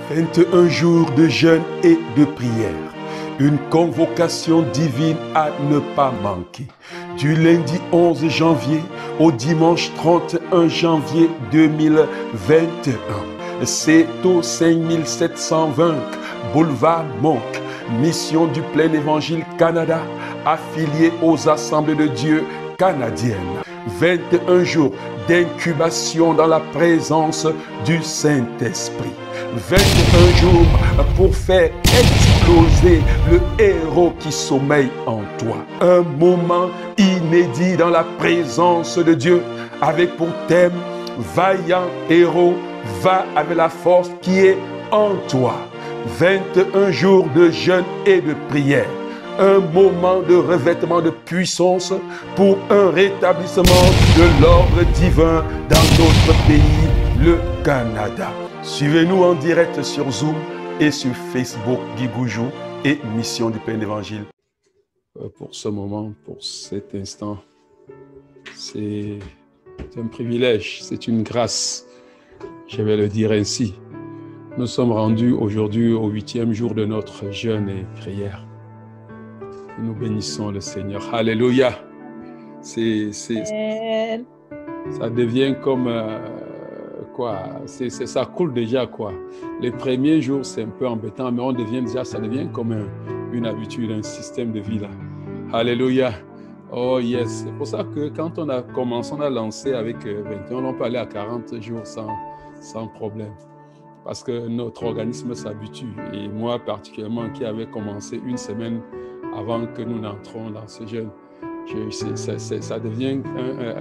21 jours de jeûne et de prière. Une convocation divine à ne pas manquer. Du lundi 11 janvier au dimanche 31 janvier 2021. C'est au 5720 Boulevard Monk, Mission du Plein Évangile Canada, affilié aux Assemblées de Dieu canadiennes. 21 jours d'incubation dans la présence du Saint-Esprit. 21 jours pour faire exploser le héros qui sommeille en toi. Un moment inédit dans la présence de Dieu avec pour thème « Vaillant héros, va avec la force qui est en toi ». 21 jours de jeûne et de prière. Un moment de revêtement de puissance pour un rétablissement de l'ordre divin dans notre pays, le Canada. Suivez-nous en direct sur Zoom et sur Facebook, Guy Goujou et Mission du Plein Évangile. Pour ce moment, pour cet instant, c'est un privilège, c'est une grâce, je vais le dire ainsi. Nous sommes rendus aujourd'hui au 8e jour de notre jeûne et prière. Nous bénissons le Seigneur. Alléluia. Ça devient comme ça coule déjà quoi. Les premiers jours c'est un peu embêtant, mais ça devient comme une habitude, un système de vie là. Alléluia. Oh yes. C'est pour ça que quand on a commencé, on a lancé avec 21, on peut aller à 40 jours sans problème. Parce que notre organisme s'habitue. Et moi particulièrement qui avait commencé une semaine avant que nous n'entrons dans ce jeûne, ça devient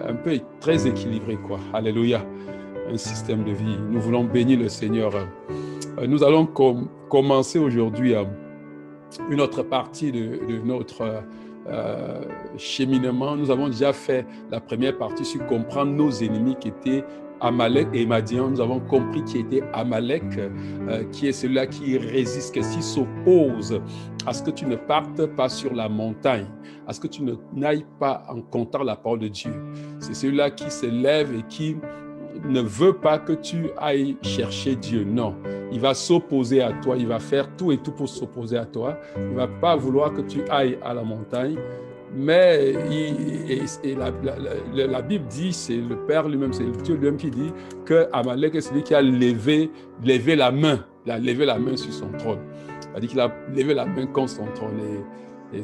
un peu très équilibré, quoi. Alléluia, un système de vie. Nous voulons bénir le Seigneur. Nous allons commencer aujourd'hui une autre partie de notre cheminement. Nous avons déjà fait la première partie sur comprendre nos ennemis qui étaient Amalek et Madian. Nous avons compris qui était Amalek, qui est celui-là qui résiste, qui s'oppose à ce que tu ne partes pas sur la montagne, à ce que tu n'ailles pas en comptant la parole de Dieu. C'est celui-là qui se lève et qui ne veut pas que tu ailles chercher Dieu. Non, il va s'opposer à toi, il va faire tout et tout pour s'opposer à toi. Il ne va pas vouloir que tu ailles à la montagne. Mais la Bible dit, c'est le Père lui-même, c'est Dieu lui-même qui dit que Amalek est celui qui a levé la main. Il a levé la main sur son trône. Il a dit qu'il a levé la main contre son trône. Et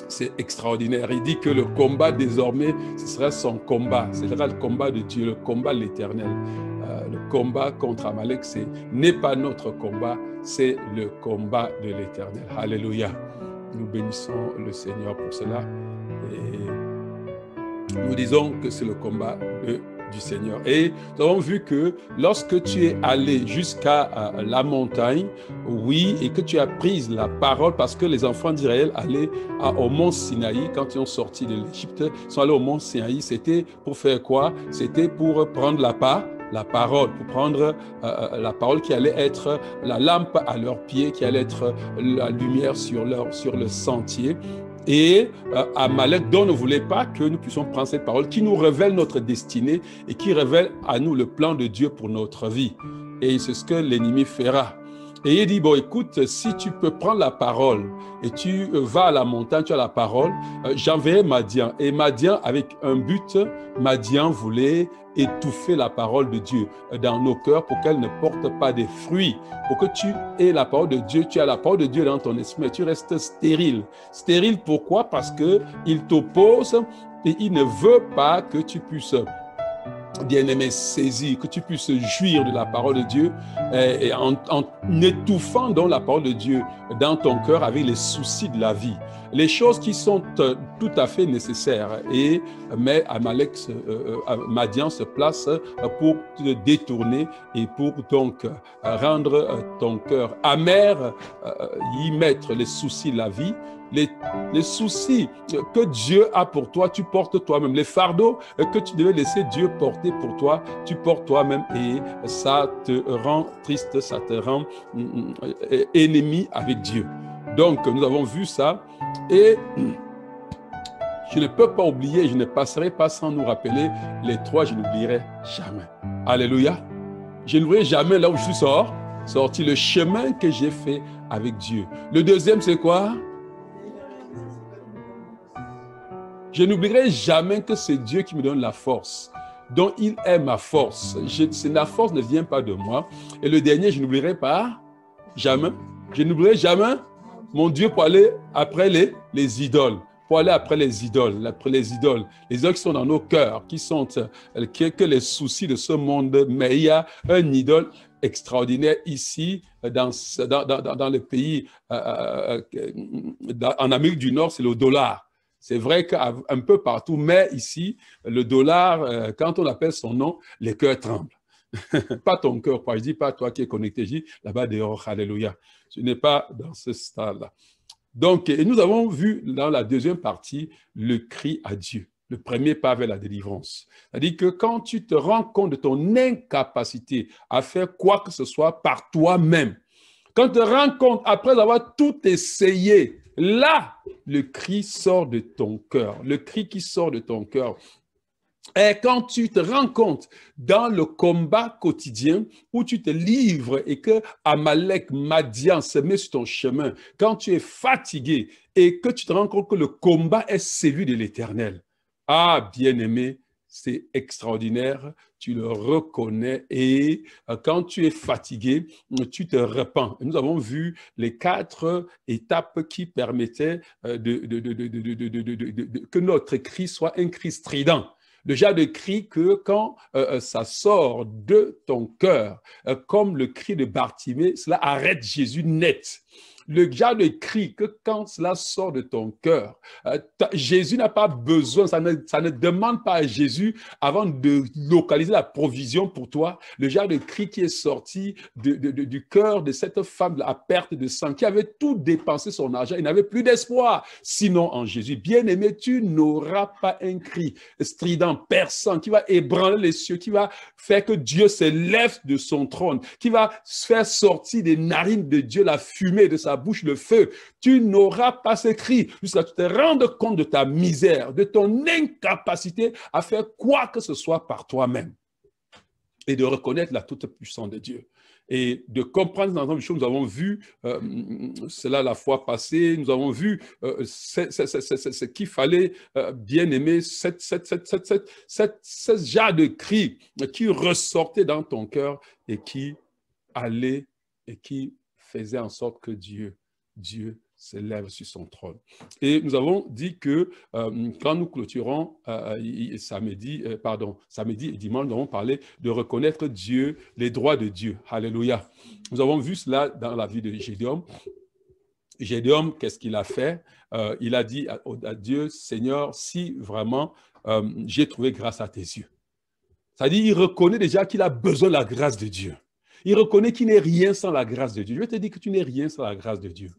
c'est extraordinaire. Il dit que le combat désormais, ce sera son combat. Ce sera le combat de Dieu, le combat de l'Éternel. Le combat contre Amalek, n'est pas notre combat, c'est le combat de l'Éternel. Alléluia. Nous bénissons le Seigneur pour cela et nous disons que c'est le combat du Seigneur. Et nous avons vu que lorsque tu es allé jusqu'à la montagne, oui, et que tu as pris la parole, parce que les enfants d'Israël allaient au mont Sinaï, quand ils ont sorti de l'Égypte, ils sont allés au mont Sinaï, c'était pour faire quoi? C'était pour prendre la parole, pour prendre la parole qui allait être la lampe à leurs pieds, qui allait être la lumière sur le sentier. Et Amalek, dont ne voulait pas que nous puissions prendre cette parole qui nous révèle notre destinée et qui révèle à nous le plan de Dieu pour notre vie. Et c'est ce que l'ennemi fera. Et il dit, bon, écoute, si tu peux prendre la parole et tu vas à la montagne, tu as la parole, j'enverrai Madian. Et Madian, avec un but, Madian voulait étouffer la parole de Dieu dans nos cœurs pour qu'elle ne porte pas des fruits. Pour que tu aies la parole de Dieu, tu as la parole de Dieu dans ton esprit, mais tu restes stérile. Stérile, pourquoi? Parce qu'il t'oppose et il ne veut pas que tu puisses, bien-aimé, saisir, que tu puisses jouir de la parole de Dieu et en étouffant donc la parole de Dieu dans ton cœur avec les soucis de la vie. Les choses qui sont tout à fait nécessaires. Mais Madian se place pour te détourner et pour donc rendre ton cœur amer, y mettre les soucis de la vie. Les soucis que Dieu a pour toi, tu portes toi-même. Les fardeaux que tu devais laisser Dieu porter pour toi, tu portes toi-même et ça te rend triste, ça te rend ennemi avec Dieu. Donc, nous avons vu ça et je ne peux pas oublier, je ne passerai pas sans nous rappeler les trois, je n'oublierai jamais. Alléluia. Je n'oublierai jamais là où je suis sorti, le chemin que j'ai fait avec Dieu. Le deuxième, c'est quoi? Je n'oublierai jamais que c'est Dieu qui me donne la force, dont il est ma force. La force ne vient pas de moi. Et le dernier, je n'oublierai pas, jamais. Je n'oublierai jamais mon Dieu pour aller après les idoles. Pour aller après les idoles, les idoles qui sont dans nos cœurs, que les soucis de ce monde. Mais il y a un idole extraordinaire ici, dans le pays, en Amérique du Nord, c'est le dollar. C'est vrai qu'un peu partout, mais ici, le dollar, quand on appelle son nom, les cœurs tremblent. Pas ton cœur, je ne dis pas toi qui es connecté, je dis là-bas dehors, alléluia. Tu n'es pas dans ce stade-là. Donc, et nous avons vu dans la deuxième partie le cri à Dieu, le premier pas vers la délivrance. C'est-à-dire que quand tu te rends compte de ton incapacité à faire quoi que ce soit par toi-même, quand tu te rends compte après avoir tout essayé, là, le cri sort de ton cœur, le cri qui sort de ton cœur. Et quand tu te rends compte dans le combat quotidien où tu te livres et que Amalek, Madian se met sur ton chemin, quand tu es fatigué et que tu te rends compte que le combat est celui de l'Éternel. Ah, bien-aimé, c'est extraordinaire, tu le reconnais et quand tu es fatigué, tu te repens. Nous avons vu les 4 étapes qui permettaient que notre cri soit un cri strident. Le genre de cri que quand ça sort de ton cœur, comme le cri de Bartimée, cela arrête Jésus net. Le genre de cri que quand cela sort de ton cœur, Jésus n'a pas besoin, ça ne demande pas à Jésus avant de localiser la provision pour toi, le genre de cri qui est sorti du cœur de cette femme à perte de sang, qui avait tout dépensé son argent, il n'avait plus d'espoir, sinon en Jésus. Bien-aimé, tu n'auras pas un cri strident, perçant, qui va ébranler les cieux, qui va faire que Dieu se lève de son trône, qui va faire sortir des narines de Dieu la fumée de sa bouche, le feu. Tu n'auras pas ce cri jusqu'à ce que tu te rendes compte de ta misère, de ton incapacité à faire quoi que ce soit par toi-même et de reconnaître la toute-puissance de Dieu. Et de comprendre dans une chose, nous avons vu cela la fois passée, nous avons vu ce qu'il fallait bien aimer, ce genre de cri qui ressortait dans ton cœur et qui allait et qui faisait en sorte que Dieu se lève sur son trône. Et nous avons dit que quand nous clôturons samedi et dimanche, nous avons parlé de reconnaître Dieu, les droits de Dieu. Alléluia. Nous avons vu cela dans la vie de Gédéon. Gédéon, qu'est-ce qu'il a fait? Il a dit à Dieu, Seigneur, si vraiment j'ai trouvé grâce à tes yeux. C'est-à-dire, il reconnaît déjà qu'il a besoin de la grâce de Dieu. Il reconnaît qu'il n'est rien sans la grâce de Dieu. Je vais te dire que tu n'es rien sans la grâce de Dieu.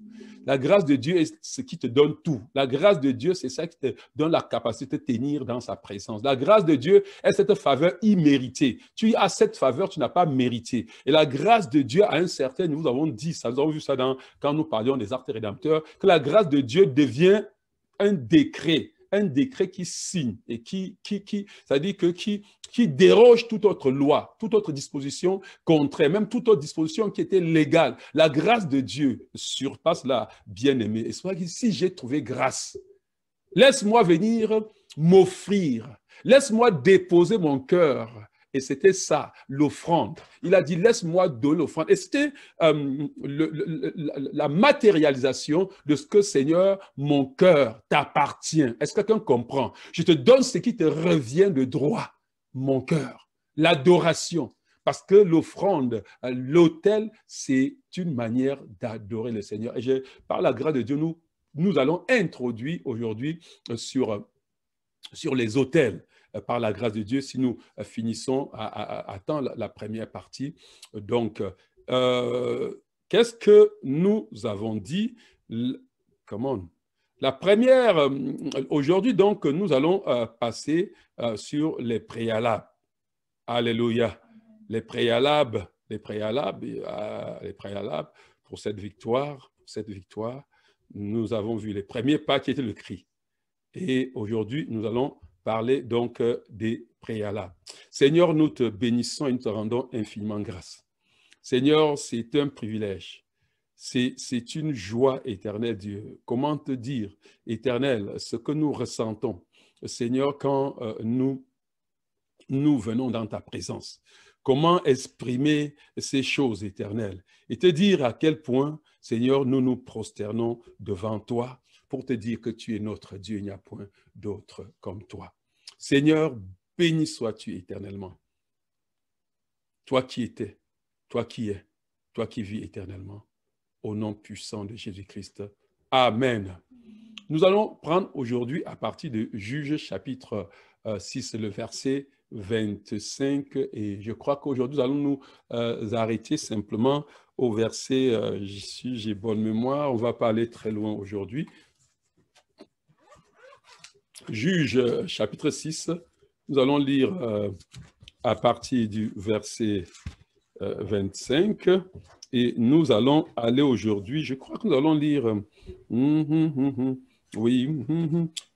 La grâce de Dieu est ce qui te donne tout. La grâce de Dieu, c'est ça qui te donne la capacité de tenir dans sa présence. La grâce de Dieu est cette faveur imméritée. Tu as cette faveur, tu n'as pas mérité. Et la grâce de Dieu, à un certain niveau, nous avons dit ça, nous avons vu ça quand nous parlions des actes rédempteurs, que la grâce de Dieu devient un décret qui signe et c'est-à-dire que qui déroge toute autre loi, toute autre disposition contraire, même toute autre disposition qui était légale. La grâce de Dieu surpasse la bien-aimée. Et c'est pour ça que si j'ai trouvé grâce, laisse-moi venir m'offrir, laisse-moi déposer mon cœur. Et c'était ça, l'offrande. Il a dit, laisse-moi donner l'offrande. Et c'était la matérialisation de ce que, Seigneur, mon cœur t'appartient. Est-ce que quelqu'un comprend? Je te donne ce qui te revient de droit, mon cœur, l'adoration. Parce que l'offrande, l'autel, c'est une manière d'adorer le Seigneur. Et par la grâce de Dieu, nous allons introduire aujourd'hui sur les autels. Par la grâce de Dieu, si nous finissons à temps la première partie. Donc, qu'est-ce que nous avons dit? Comment? La première, aujourd'hui, donc, nous allons passer sur les préalables. Alléluia. Les préalables pour cette victoire. Nous avons vu les premiers pas qui étaient le cri. Et aujourd'hui, nous allons parler donc des préalable. Seigneur, nous te bénissons et nous te rendons infiniment grâce. Seigneur, c'est un privilège. C'est une joie éternelle, Dieu. Comment te dire, éternel, ce que nous ressentons, Seigneur, quand nous venons dans ta présence. Comment exprimer ces choses éternelles et te dire à quel point, Seigneur, nous nous prosternons devant toi pour te dire que tu es notre Dieu, il n'y a point d'autre comme toi. Seigneur, béni sois-tu éternellement. Toi qui étais, toi qui es, toi qui vis éternellement, au nom puissant de Jésus-Christ. Amen. Nous allons prendre aujourd'hui à partir de Juges chapitre 6, le verset 25, et je crois qu'aujourd'hui, nous allons nous arrêter simplement au verset, si j'ai bonne mémoire, on ne va pas aller très loin aujourd'hui. Juges chapitre 6, nous allons lire à partir du verset 25, et nous allons aller aujourd'hui, je crois que nous allons lire... Oui,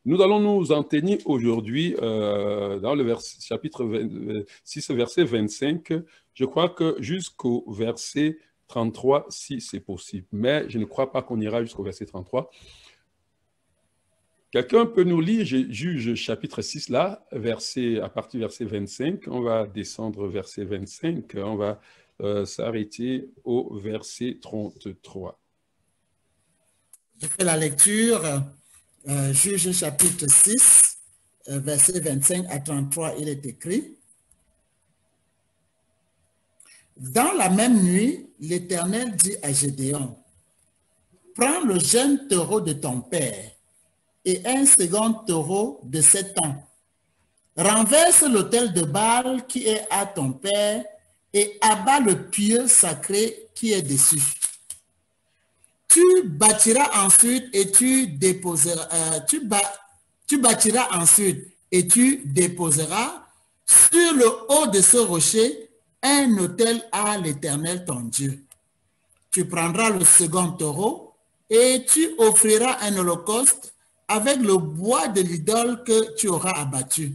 nous allons nous en tenir aujourd'hui dans le chapitre 6, verset 25, je crois que jusqu'au verset 33, si c'est possible, mais je ne crois pas qu'on ira jusqu'au verset 33. Quelqu'un peut nous lire Juge chapitre 6 là, à partir du verset 25, on va descendre au verset 25, on va s'arrêter au verset 33. Je fais la lecture. Juge chapitre 6, verset 25 à 33, il est écrit: Dans la même nuit, l'Éternel dit à Gédéon, prends le jeune taureau de ton père et un second taureau de 7 ans. Renverse l'autel de Baal qui est à ton père et abat le pieu sacré qui est dessus. Tu bâtiras ensuite et tu déposeras, tu bâtiras ensuite et tu déposeras sur le haut de ce rocher un autel à l'Éternel ton Dieu. Tu prendras le second taureau et tu offriras un holocauste avec le bois de l'idole que tu auras abattu.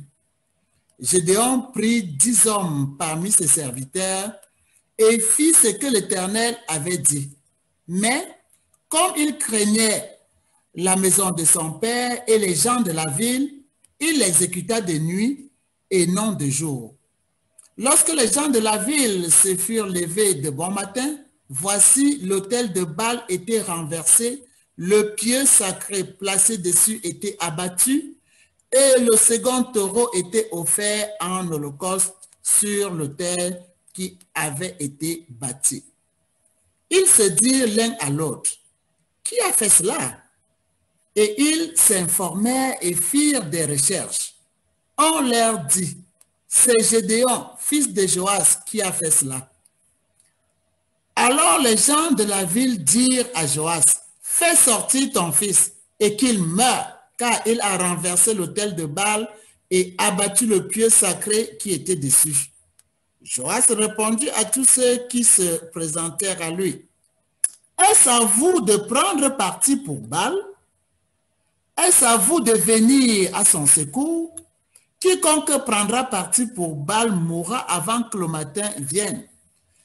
Gédéon prit 10 hommes parmi ses serviteurs et fit ce que l'Éternel avait dit. Mais comme il craignait la maison de son père et les gens de la ville, il l'exécuta de nuit et non de jour. Lorsque les gens de la ville se furent levés de bon matin, voici l'autel de Baal était renversé, le pieu sacré placé dessus était abattu, et le second taureau était offert en holocauste sur l'autel qui avait été bâti. Ils se dirent l'un à l'autre: qui a fait cela? Et ils s'informèrent et firent des recherches. On leur dit: c'est Gédéon, fils de Joas, qui a fait cela. Alors les gens de la ville dirent à Joas: fais sortir ton fils et qu'il meure, car il a renversé l'autel de Baal et abattu le pieu sacré qui était dessus. Joas répondit à tous ceux qui se présentèrent à lui: est-ce à vous de prendre parti pour Baal? Est-ce à vous de venir à son secours? Quiconque prendra parti pour Baal mourra avant que le matin vienne.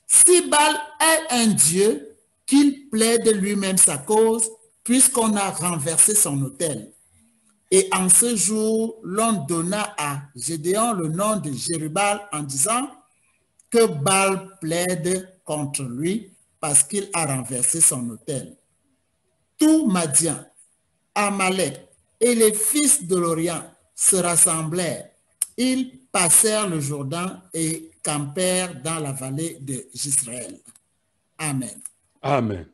Si Baal est un dieu, qu'il plaide lui-même sa cause, puisqu'on a renversé son autel. Et en ce jour, l'on donna à Gédéon le nom de Jérubal en disant que Baal plaide contre lui parce qu'il a renversé son autel. Tout Madian, Amalek et les fils de l'Orient se rassemblèrent. Ils passèrent le Jourdain et campèrent dans la vallée de Jezreel. Amen. Amen.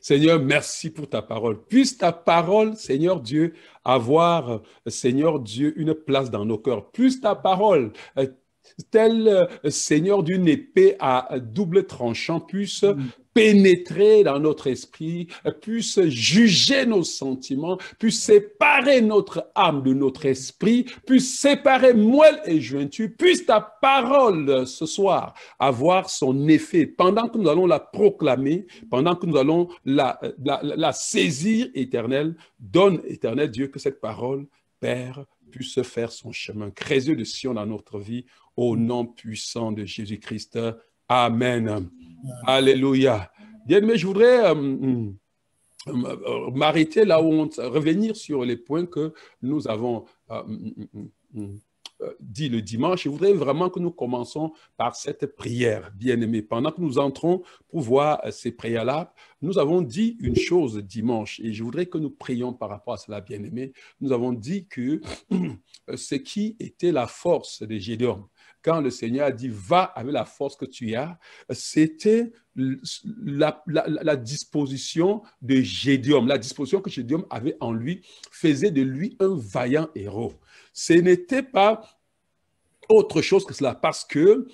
Seigneur, merci pour ta parole. Puisse ta parole, Seigneur Dieu, avoir, Seigneur Dieu, une place dans nos cœurs. Puisse ta parole, tel Seigneur d'une épée à double tranchant, puisse pénétrer dans notre esprit, puisse juger nos sentiments, puisse séparer notre âme de notre esprit, puisse séparer moelle et jointure, puisse ta parole ce soir avoir son effet pendant que nous allons la proclamer, pendant que nous allons la saisir, éternelle. Donne, éternel Dieu, que cette parole, Père, puisse faire son chemin. Creuser de Sion dans notre vie, au nom puissant de Jésus-Christ. Amen. Alléluia. Bien-aimés, je voudrais m'arrêter là où revenir sur les points que nous avons dit le dimanche. Je voudrais vraiment que nous commençons par cette prière, bien-aimés. Pendant que nous entrons pour voir ces prières-là, nous avons dit une chose dimanche et je voudrais que nous prions par rapport à cela, bien-aimés. Nous avons dit que ce qui était la force de Gédéon, quand le Seigneur a dit « va avec la force que tu as », c'était la disposition de Gédéon. La disposition que Gédéon avait en lui faisait de lui un vaillant héros. Ce n'était pas autre chose que cela, parce que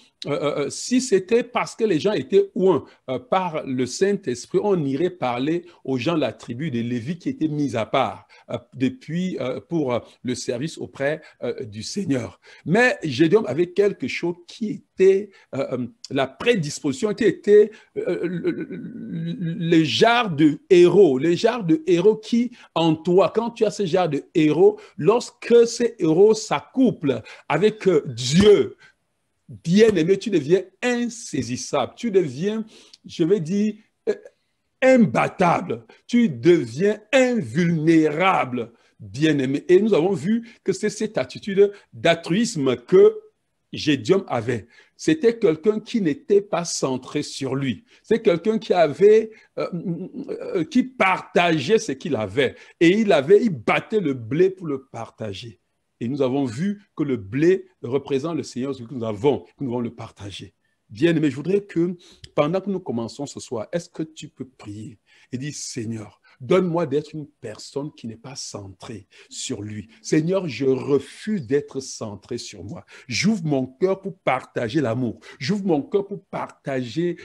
si c'était parce que les gens étaient oints par le Saint-Esprit, on irait parler aux gens de la tribu de Lévi qui étaient mis à part depuis pour le service auprès du Seigneur. Mais Gédéon avait quelque chose qui était la prédisposition, qui était le genre de héros, qui en toi, quand tu as ce genre de héros, lorsque ces héros s'accouplent avec Dieu, bien-aimé, tu deviens insaisissable, tu deviens, je vais dire, imbattable, tu deviens invulnérable, bien-aimé. Et nous avons vu que c'est cette attitude d'altruisme que Gédéon avait. C'était quelqu'un qui n'était pas centré sur lui. C'est quelqu'un qui avait, qui partageait ce qu'il avait. Et il battait le blé pour le partager. Et nous avons vu que le blé représente le Seigneur, ce que nous devons le partager. Bien, mais je voudrais que pendant que nous commençons ce soir, est-ce que tu peux prier et dire, Seigneur, donne-moi d'être une personne qui n'est pas centrée sur lui. Seigneur, je refuse d'être centré sur moi. J'ouvre mon cœur pour partager l'amour. J'ouvre mon cœur pour partager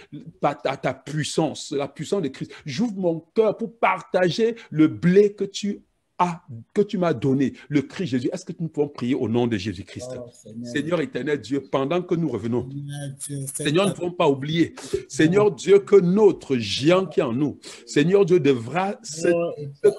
ta puissance, la puissance de Christ. J'ouvre mon cœur pour partager le blé que tu m'as donné, le Christ Jésus. Est-ce que nous pouvons prier au nom de Jésus-Christ? Seigneur éternel Dieu, pendant que nous revenons, Seigneur, nous ne pouvons pas oublier, Seigneur Dieu, que notre géant qui est en nous, Seigneur Dieu, devra se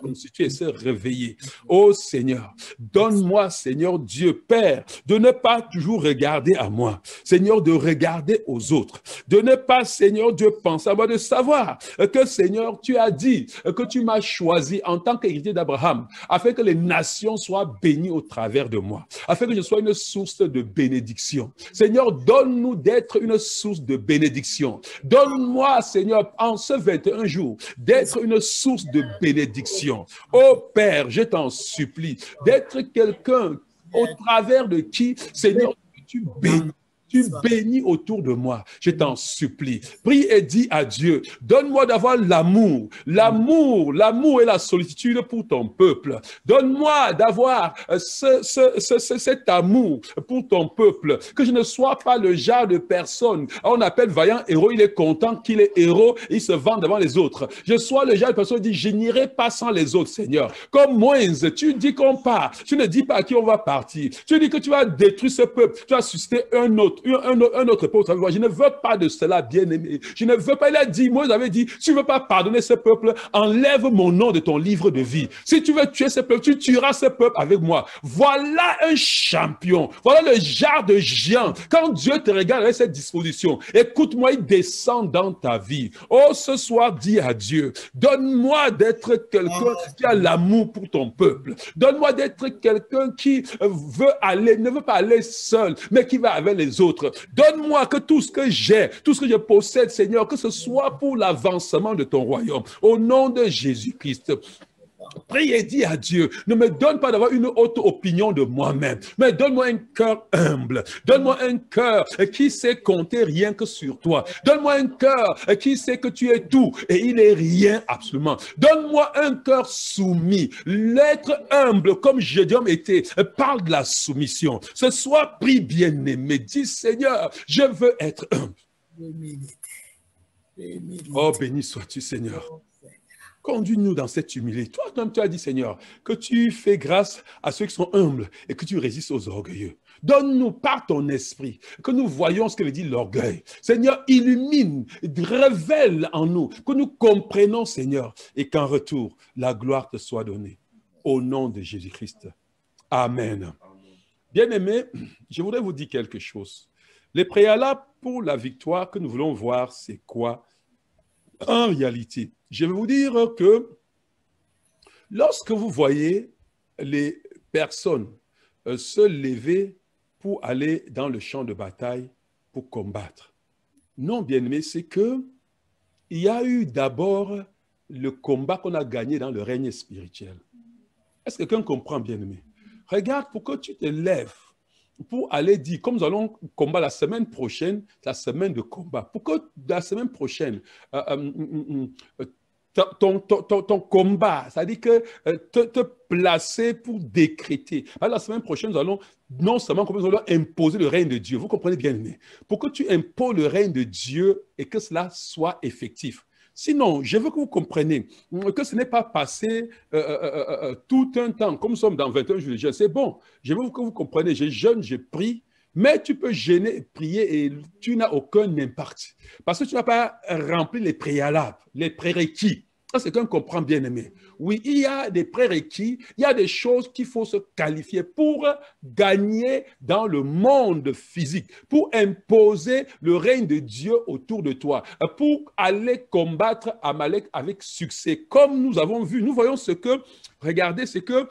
constituer et se réveiller. Oh Seigneur, donne-moi, Seigneur Dieu, Père, de ne pas toujours regarder à moi, Seigneur, de regarder aux autres, de ne pas, Seigneur Dieu, penser à moi, de savoir que, Seigneur, tu as dit que tu m'as choisi en tant qu'héritier d'Abraham, afin que les nations soient bénies au travers de moi, afin que je sois une source de bénédiction. Seigneur, donne-nous d'être une source de bénédiction. Donne-moi, Seigneur, en ce 21 jours, d'être une source de bénédiction. Oh Père, je t'en supplie, d'être quelqu'un au travers de qui, Seigneur, tu bénis. Tu bénis autour de moi, je t'en supplie. Prie et dis à Dieu, donne-moi d'avoir l'amour et la solitude pour ton peuple. Donne-moi d'avoir cet amour pour ton peuple, que je ne sois pas le genre de personne, on appelle vaillant héros, il est content qu'il est héros, il se vend devant les autres. Je sois le genre de personne qui dit, je n'irai pas sans les autres, Seigneur. Comme Moïse, tu dis qu'on part, tu ne dis pas à qui on va partir. Tu dis que tu vas détruire ce peuple, tu vas susciter un autre peuple. Je ne veux pas de cela, bien-aimé. Je ne veux pas. Il a dit, Moïse avait dit, si tu ne veux pas pardonner ce peuple, enlève mon nom de ton livre de vie. Si tu veux tuer ce peuple, tu tueras ce peuple avec moi. Voilà un champion. Voilà le genre de géant. Quand Dieu te regarde avec cette disposition, écoute-moi, il descend dans ta vie. Oh, ce soir, dis à Dieu, donne-moi d'être quelqu'un qui a l'amour pour ton peuple. Donne-moi d'être quelqu'un qui ne veut pas aller seul, mais qui va avec les autres. Donne-moi que tout ce que j'ai, tout ce que je possède, Seigneur, que ce soit pour l'avancement de ton royaume. Au nom de Jésus-Christ. Prie et dis à Dieu, ne me donne pas d'avoir une haute opinion de moi-même, mais donne-moi un cœur humble. Donne-moi un cœur qui sait compter rien que sur toi. Donne-moi un cœur qui sait que tu es tout et il est rien absolument. Donne-moi un cœur soumis. L'être humble comme Gédéon était, parle de la soumission. Ce soir, prie bien-aimé, dis Seigneur, je veux être humble. Oh, béni sois-tu, Seigneur. Conduis-nous dans cette humilité. Toi-même, tu as dit, Seigneur, que tu fais grâce à ceux qui sont humbles et que tu résistes aux orgueilleux. Donne-nous par ton esprit que nous voyons ce que veut dire l'orgueil. Seigneur, illumine, révèle en nous, que nous comprenons, Seigneur, et qu'en retour, la gloire te soit donnée. Au nom de Jésus-Christ. Amen. Bien-aimés, je voudrais vous dire quelque chose. Les préalables pour la victoire que nous voulons voir, c'est quoi? En réalité, je vais vous dire que lorsque vous voyez les personnes se lever pour aller dans le champ de bataille, pour combattre, non, bien-aimé, c'est que il y a eu d'abord le combat qu'on a gagné dans le règne spirituel. Est-ce que quelqu'un comprend, bien-aimé? Regarde, pour que tu te lèves pour aller dire, comme nous allons combattre la semaine prochaine, la semaine de combat, pour que la semaine prochaine, ton combat, c'est-à-dire que te placer pour décréter. Alors, la semaine prochaine, nous allons non seulement nous allons imposer le règne de Dieu, vous comprenez bien, mais pour que tu imposes le règne de Dieu et que cela soit effectif. Sinon, je veux que vous compreniez que ce n'est pas passé tout un temps, comme nous sommes dans 21 jours de jeûne. C'est bon, je veux que vous compreniez, je jeûne, je prie, mais tu peux jeûner, prier et tu n'as aucun impact. Parce que tu n'as pas rempli les préalables, les prérequis. Ça, c'est qu'on comprend, bien aimé. Oui, il y a des prérequis, il y a des choses qu'il faut se qualifier pour gagner dans le monde physique, pour imposer le règne de Dieu autour de toi, pour aller combattre Amalek avec succès. Comme nous avons vu, nous voyons ce que, regardez, ce que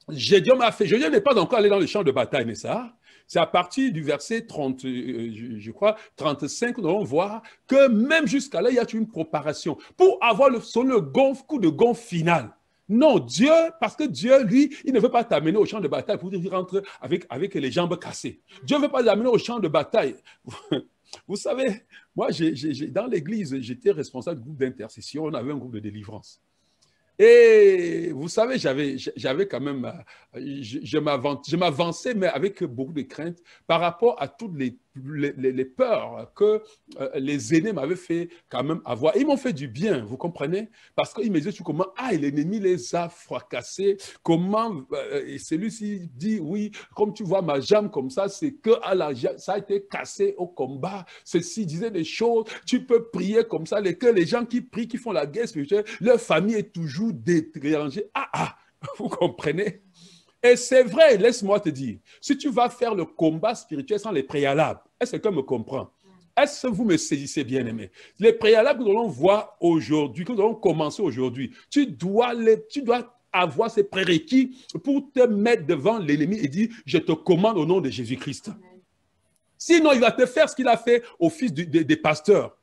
Gédéon a fait. Gédéon n'est pas encore allé dans le champ de bataille, n'est-ce pas? C'est à partir du verset 30, je crois, 35, nous allons voir que même jusqu'à là, il y a une préparation pour avoir le coup de gonfle final. Non, Dieu, parce que Dieu, lui, il ne veut pas t'amener au champ de bataille pour dire rentre avec les jambes cassées. Dieu ne veut pas t'amener au champ de bataille. Vous savez, moi, dans l'église, j'étais responsable du groupe d'intercession, on avait un groupe de délivrance. Et vous savez, j'avais quand même, je m'avançais, mais avec beaucoup de crainte par rapport à toutes les peurs que les aînés m'avaient fait quand même avoir. Ils m'ont fait du bien, vous comprenez? Parce qu'ils me disaient comment, l'ennemi les a fracassés, comment, et celui-ci dit, oui, comme tu vois ma jambe comme ça, c'est que ça a été cassé au combat. Ceci disait des choses, tu peux prier comme ça, que les gens qui prient, qui font la guerre spirituelle, leur famille est toujours dérangée. Vous comprenez? Et c'est vrai, laisse-moi te dire, si tu vas faire le combat spirituel sans les préalables, est-ce que quelqu'un me comprend? Est-ce que vous me saisissez, bien aimé? Les préalables que nous allons voir aujourd'hui, que nous allons commencer aujourd'hui, tu dois avoir ces prérequis pour te mettre devant l'ennemi et dire, je te commande au nom de Jésus-Christ. Sinon, il va te faire ce qu'il a fait au fils des pasteurs.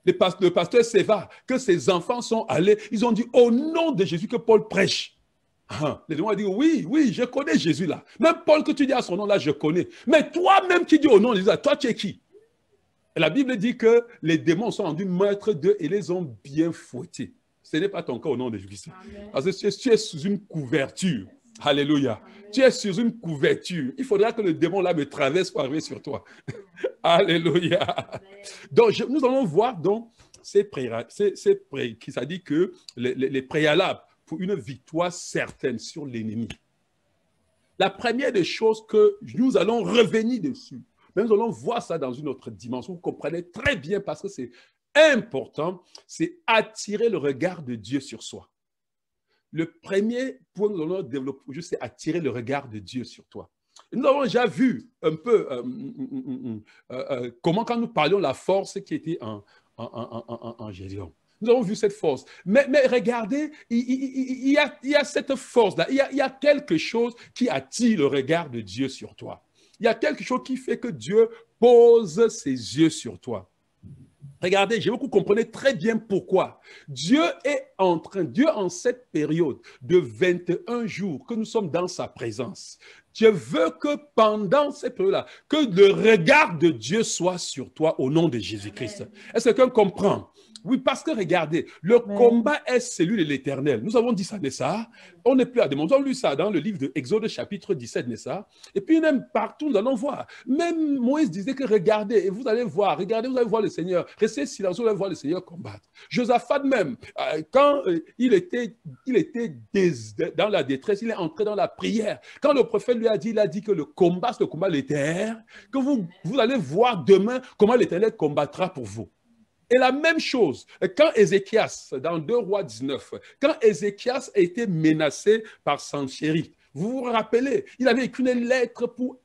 Le pasteur Séva, que ses enfants sont allés, ils ont dit au nom de Jésus que Paul prêche. Les démons ont dit oui, je connais Jésus là. Même Paul que tu dis à son nom là, je connais. Mais toi-même qui dis au nom de Jésus, toi tu es qui? Et la Bible dit que les démons sont rendus maîtres d'eux et les ont bien fouettés. Ce n'est pas ton cas au nom de Jésus. Parce que tu es sous une couverture. Alléluia. Amen. Tu es sur une couverture. Il faudra que le démon là me traverse pour arriver sur toi. Alléluia. Amen. Donc, nous allons voir donc ces prérequis. Ça dit que les préalables pour une victoire certaine sur l'ennemi. La première des choses que nous allons revenir dessus, mais nous allons voir ça dans une autre dimension. Vous comprenez très bien parce que c'est important, c'est attirer le regard de Dieu sur soi. Le premier point que nous allons développer, c'est attirer le regard de Dieu sur toi. Et nous avons déjà vu un peu comment, quand nous parlions de la force qui était en Gédéon. Nous avons vu cette force. Mais regardez, il y a cette force-là. Il y a quelque chose qui attire le regard de Dieu sur toi. Il y a quelque chose qui fait que Dieu pose ses yeux sur toi. Regardez, je veux que vous compreniez très bien pourquoi. Dieu en cette période de 21 jours que nous sommes dans sa présence, je veux que pendant cette période-là, que le regard de Dieu soit sur toi au nom de Jésus-Christ. Est-ce que quelqu'un comprend? Oui, parce que regardez, le combat est celui de l'Éternel. Nous avons dit ça, n'est-ce pas? On n'est plus à démontrer. On a lu ça dans le livre de Exode chapitre 17, n'est-ce pas? Et puis même partout, nous allons voir. Même Moïse disait que regardez, et vous allez voir, regardez, vous allez voir le Seigneur. Restez silencieux, vous allez voir le Seigneur combattre. Josaphat même, quand il était dans la détresse, il est entré dans la prière. Quand le prophète lui a dit, il a dit que le combat, c'est le combat de l'Éternel, que vous allez voir demain comment l'Éternel combattra pour vous. Et la même chose, quand Ézéchias, dans 2 Rois 19, quand Ézéchias a été menacé par Sanchérib, Vous vous rappelez, il avait écrit une lettre pour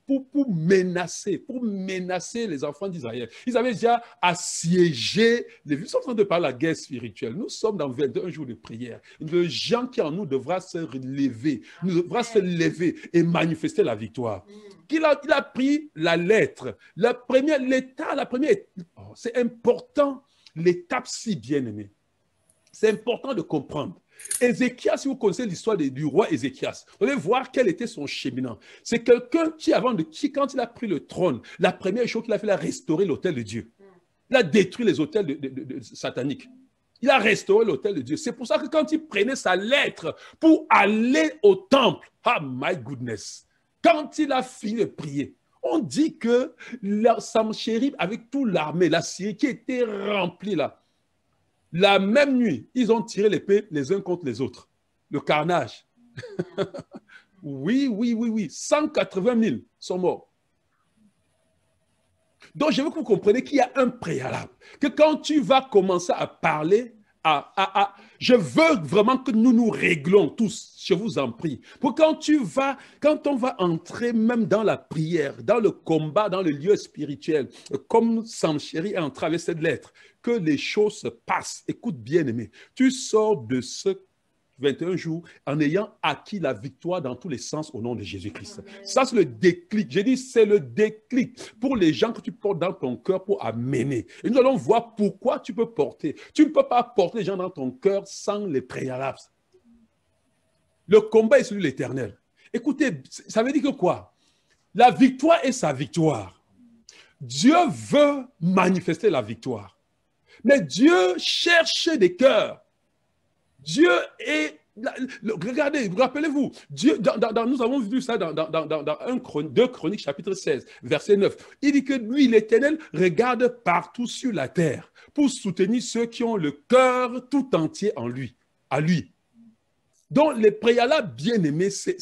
menacer les enfants d'Israël. Ils avaient déjà assiégé les villes. Nous sommes en train de parler de la guerre spirituelle. Nous sommes dans 21 jours de prière. Le gens qui en nous devra se lever, devra se lever et manifester la victoire. Il a pris la lettre. La première, c'est important, l'étape si bien aimée. C'est important de comprendre. Ézéchias, si vous connaissez l'histoire du roi Ézéchias, vous allez voir quel était son cheminement. C'est quelqu'un qui, quand il a pris le trône, la première chose qu'il a fait, il a restauré l'autel de Dieu. Il a détruit les autels sataniques. Il a restauré l'autel de Dieu. C'est pour ça que quand il prenait sa lettre pour aller au temple, ah my goodness, quand il a fini de prier, on dit que Sanchérib, avec toute l'armée, la Syrie qui était remplie là, la même nuit, ils ont tiré l'épée les uns contre les autres. Le carnage. Oui. 180 000 sont morts. Donc, je veux que vous compreniez qu'il y a un préalable. Que quand tu vas commencer à parler, je veux vraiment que nous nous réglons tous, je vous en prie. Pour quand on va entrer même dans la prière, dans le combat, dans le lieu spirituel, comme Sanchérib est entré avec cette lettre, que les choses se passent. Écoute bien aimé, tu sors de ce 21 jours en ayant acquis la victoire dans tous les sens au nom de Jésus-Christ. Ça, c'est le déclic. J'ai dit, c'est le déclic pour les gens que tu portes dans ton cœur pour amener. Et nous allons voir pourquoi tu peux porter. Tu ne peux pas porter les gens dans ton cœur sans les préalables. Le combat est celui de l'Éternel. Écoutez, ça veut dire que quoi? La victoire est sa victoire. Dieu veut manifester la victoire. Mais Dieu cherche des cœurs. Dieu est... Regardez, rappelez-vous, nous avons vu ça dans 2 Chroniques, chapitre 16, verset 9. Il dit que lui, l'Éternel, regarde partout sur la terre pour soutenir ceux qui ont le cœur tout entier en lui, à lui. Donc, les préalables bien-aimés, c'est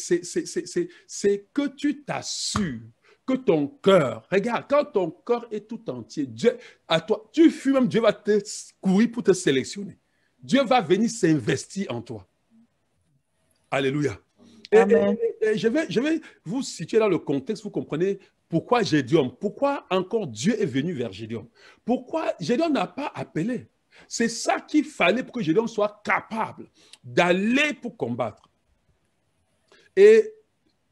que tu t'assures que ton cœur, regarde, quand ton cœur est tout entier, Dieu, à toi, tu fuis même, Dieu va te courir pour te sélectionner. Dieu va venir s'investir en toi. Alléluia. Et je vais vous situer dans le contexte, vous comprenez pourquoi Gédéon, pourquoi encore Dieu est venu vers Gédéon. Pourquoi Gédéon n'a pas appelé. C'est ça qu'il fallait pour que Gédéon soit capable d'aller pour combattre. Et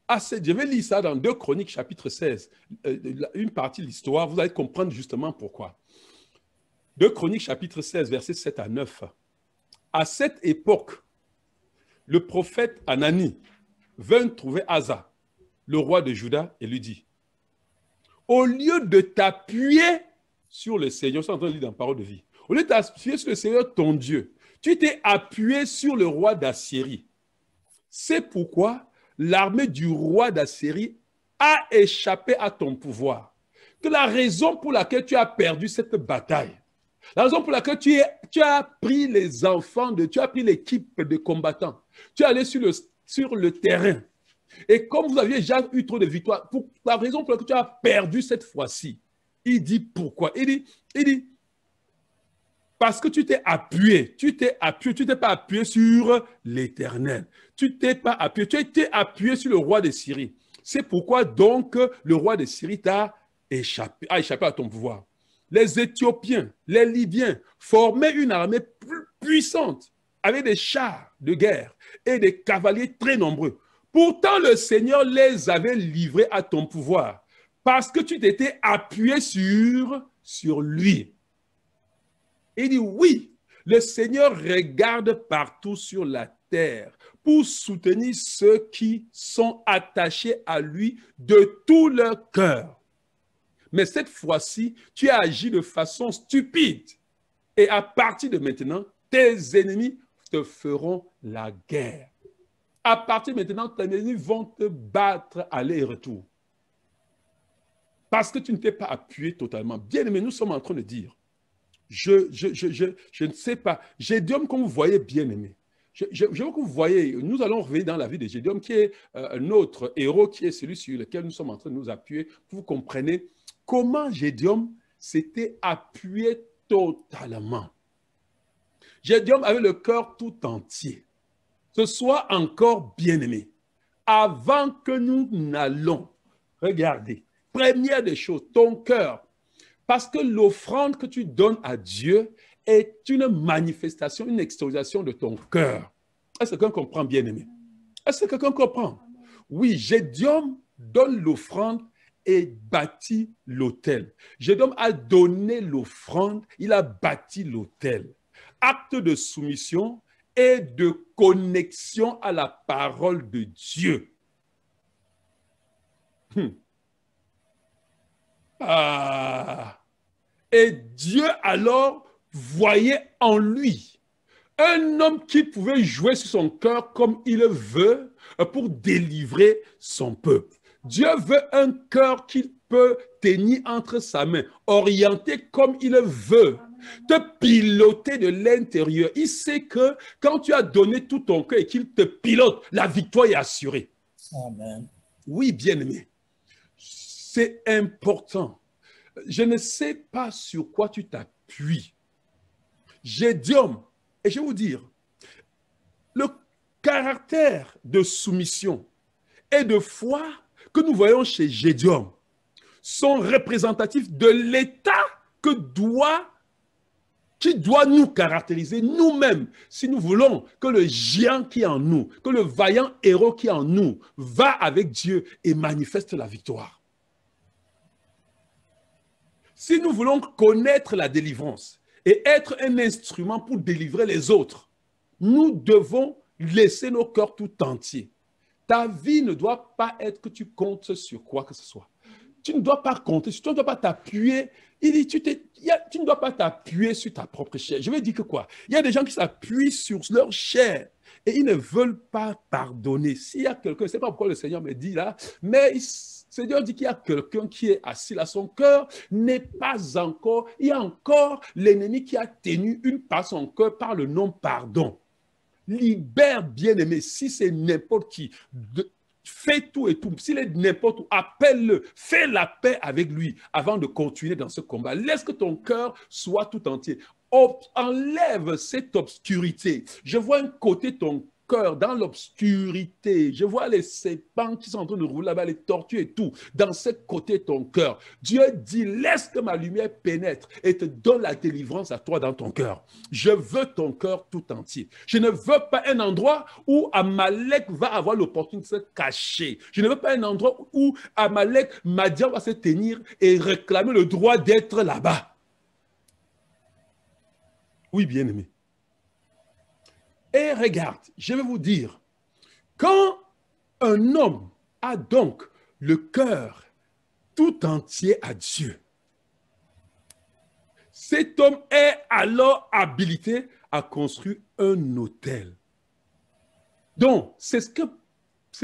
je vais lire ça dans 2 Chroniques, chapitre 16, une partie de l'histoire, vous allez comprendre justement pourquoi. 2 Chroniques, chapitre 16, versets 7 à 9. À cette époque, le prophète Anani vint trouver Asa, le roi de Juda, et lui dit, au lieu de t'appuyer sur le Seigneur, c'est en train de lire dans Parole de vie, au lieu de t'appuyer sur le Seigneur, ton Dieu, tu t'es appuyé sur le roi d'Assyrie. C'est pourquoi l'armée du roi d'Assyrie a échappé à ton pouvoir. Que la raison pour laquelle tu as perdu cette bataille, la raison pour laquelle tu as pris les enfants, tu as pris l'équipe de combattants, tu es allé sur le terrain. Et comme vous aviez déjà eu trop de victoires, la raison pour laquelle tu as perdu cette fois-ci, il dit pourquoi? Il dit, parce que tu t'es appuyé, tu t'es pas appuyé sur l'Éternel. Tu t'es pas appuyé, tu as été appuyé sur le roi de Syrie. C'est pourquoi donc le roi de Syrie a échappé à ton pouvoir. Les Éthiopiens, les Libyens formaient une armée plus puissante avec des chars de guerre et des cavaliers très nombreux. Pourtant, le Seigneur les avait livrés à ton pouvoir parce que tu t'étais appuyé sur lui. Il dit oui, le Seigneur regarde partout sur la terre pour soutenir ceux qui sont attachés à lui de tout leur cœur. Mais cette fois-ci, tu as agi de façon stupide. Et à partir de maintenant, tes ennemis te feront la guerre. À partir de maintenant, tes ennemis vont te battre aller et retour. Parce que tu ne t'es pas appuyé totalement. Bien aimé, nous sommes en train de dire, je ne sais pas, Gédéon, comme vous voyez, bien aimé, je veux que vous voyez, nous allons revenir dans la vie de Gédéon, qui est notre héros, qui est celui sur lequel nous sommes en train de nous appuyer, pour que vous compreniez comment Gédéon s'était appuyé totalement. Gédéon avait le cœur tout entier. Ce soit encore bien-aimé. avant que nous n'allons, regardez, première des choses, ton cœur. Parce que l'offrande que tu donnes à Dieu est une manifestation, une extériorisation de ton cœur. Est-ce que quelqu'un comprend, bien-aimé? Est-ce que quelqu'un comprend? Oui, Gédéon donne l'offrande et bâtit l'autel. Gédéon a donné l'offrande, il a bâti l'autel. Acte de soumission et de connexion à la parole de Dieu. Et Dieu alors voyait en lui un homme qui pouvait jouer sur son cœur comme il veut pour délivrer son peuple. Dieu veut un cœur qu'il peut tenir entre sa main, orienté comme il veut, te piloter de l'intérieur. Il sait que quand tu as donné tout ton cœur et qu'il te pilote, la victoire est assurée. Amen. Oui, bien-aimé, c'est important. Je ne sais pas sur quoi tu t'appuies. Gédéon, et je vais vous dire, le caractère de soumission et de foi que nous voyons chez Gédéon sont représentatifs de l'état qui doit nous caractériser nous-mêmes si nous voulons que le géant qui est en nous, que le vaillant héros qui est en nous va avec Dieu et manifeste la victoire. Si nous voulons connaître la délivrance et être un instrument pour délivrer les autres, nous devons laisser nos cœurs tout entiers. Ta vie ne doit pas être que tu comptes sur quoi que ce soit. Tu ne dois pas compter, tu ne dois pas t'appuyer. Il dit, tu ne dois pas t'appuyer sur ta propre chair. Je veux dire que quoi? Il y a des gens qui s'appuient sur leur chair et ils ne veulent pas pardonner. S'il y a quelqu'un, je ne sais pas pourquoi le Seigneur me dit là, mais le Seigneur dit qu'il y a quelqu'un qui est assis là, son cœur n'est pas encore, il y a encore l'ennemi qui a tenu une part de son cœur par le non-pardon. Libère, bien-aimé, si c'est n'importe qui, fais tout et tout. S'il est n'importe où, appelle-le, fais la paix avec lui avant de continuer dans ce combat. Laisse que ton cœur soit tout entier. Enlève cette obscurité. Je vois un côté de ton cœur dans l'obscurité. Je vois les serpents qui sont en train de rouler là-bas, les tortues et tout, dans ce côté de ton cœur. Dieu dit, laisse que ma lumière pénètre et te donne la délivrance à toi dans ton cœur. Je veux ton cœur tout entier. Je ne veux pas un endroit où Amalek va avoir l'opportunité de se cacher. Je ne veux pas un endroit où Amalek, Madian va se tenir et réclamer le droit d'être là-bas. Oui, bien-aimé. Et regarde, je vais vous dire, quand un homme a donc le cœur tout entier à Dieu, cet homme est alors habilité à construire un autel. Donc, c'est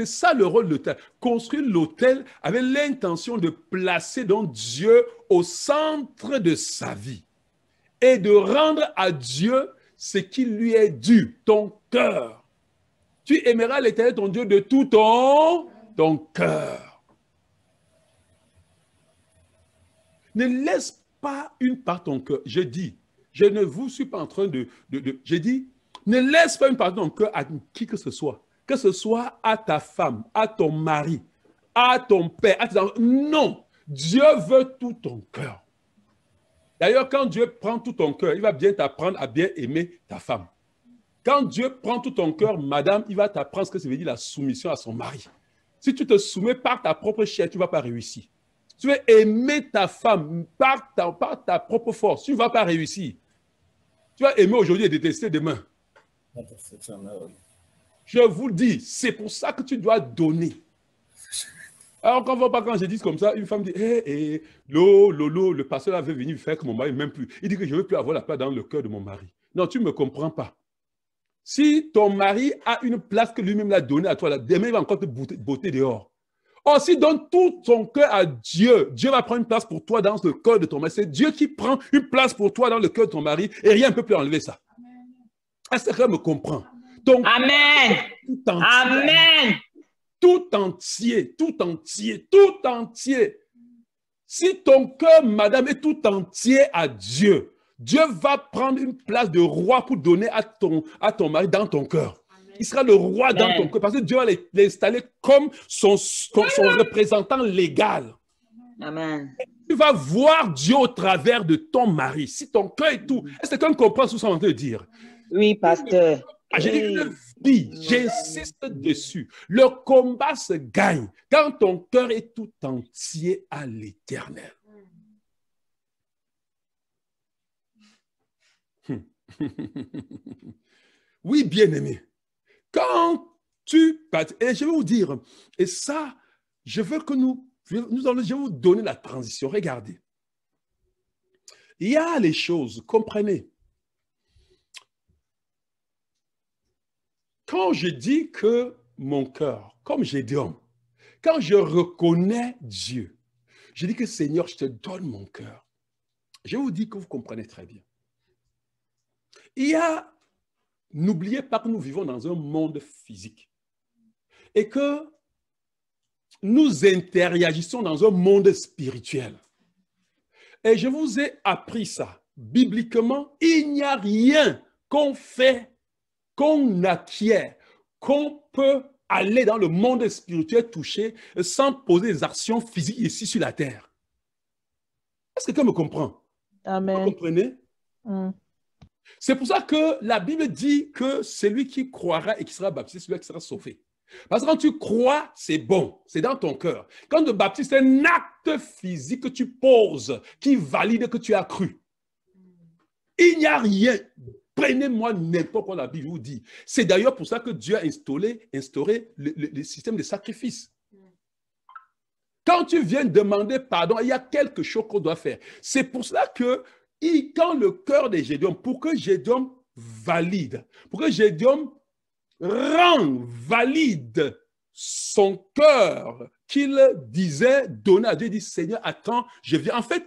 ça le rôle de l'autel. Construire l'autel avec l'intention de placer donc Dieu au centre de sa vie et de rendre à Dieu ce qui lui est dû, ton cœur. Tu aimeras l'Éternel, ton Dieu, de tout ton cœur. Ne laisse pas une part de ton cœur. Je dis, je ne vous suis pas en train je dis, ne laisse pas une part de ton cœur à qui que ce soit à ta femme, à ton mari, à ton père, à tes enfants. Non, Dieu veut tout ton cœur. D'ailleurs, quand Dieu prend tout ton cœur, il va bien t'apprendre à bien aimer ta femme. Quand Dieu prend tout ton cœur, madame, il va t'apprendre ce que ça veut dire la soumission à son mari. Si tu te soumets par ta propre chair, tu ne vas pas réussir. Tu veux aimer ta femme par ta propre force, tu ne vas pas réussir. Tu vas aimer aujourd'hui et détester demain. Je vous le dis, c'est pour ça que tu dois donner. Alors, quand je dis comme ça, une femme dit, le pasteur avait venu faire que mon mari ne m'aime plus. Il dit que je ne veux plus avoir la place dans le cœur de mon mari. Non, tu ne me comprends pas. Si ton mari a une place que lui-même l'a donnée à toi, là, demain, il va encore te botter dehors. Or, si donne tout ton cœur à Dieu, Dieu va prendre une place pour toi dans le cœur de ton mari. C'est Dieu qui prend une place pour toi dans le cœur de ton mari et rien ne peut plus enlever ça. Est-ce que quelqu'un me comprend? Amen. Amen. Tout entier, tout entier, tout entier. Si ton cœur, madame, est tout entier à Dieu, Dieu va prendre une place de roi pour donner à ton mari dans ton cœur. il sera le roi dans ton cœur. Parce que Dieu va l'installer comme son représentant légal. Amen. Tu vas voir Dieu au travers de ton mari. Si ton cœur est tout, est-ce que quelqu'un comprend ce que je suis en train de dire? Oui, pasteur. J'ai dit une vie, j'insiste dessus. Le combat se gagne quand ton cœur est tout entier à l'Éternel. Oui, bien-aimé. Quand tu... Et je vais vous dire, et ça, je veux que je vais vous donner la transition. Regardez. Il y a les choses, comprenez. Quand je dis que mon cœur, comme Gédéon, quand je reconnais Dieu, je dis que Seigneur, je te donne mon cœur. Je vous dis que vous comprenez très bien. Il y a, n'oubliez pas que nous vivons dans un monde physique et que nous interagissons dans un monde spirituel. Et je vous ai appris ça. Bibliquement, il n'y a rien qu'on fait, qu'on acquiert, qu'on peut aller dans le monde spirituel toucher sans poser des actions physiques ici sur la terre. Est-ce que quelqu'un me comprend? Amen. Vous comprenez? C'est pour ça que la Bible dit que celui qui croira et qui sera baptisé, celui qui sera sauvé. Parce que quand tu crois, c'est bon, c'est dans ton cœur. Quand tu baptises, c'est un acte physique que tu poses, qui valide que tu as cru. Il n'y a rien. Prenez-moi n'importe quoi la Bible vous dit. C'est d'ailleurs pour ça que Dieu a instauré le système de sacrifice. Quand tu viens demander pardon, il y a quelque chose qu'on doit faire. C'est pour cela que quand le cœur de Gédéon, pour que Gédéon valide, pour que Gédéon valide son cœur qu'il disait donner à Dieu, il dit Seigneur, attends, je viens. En fait,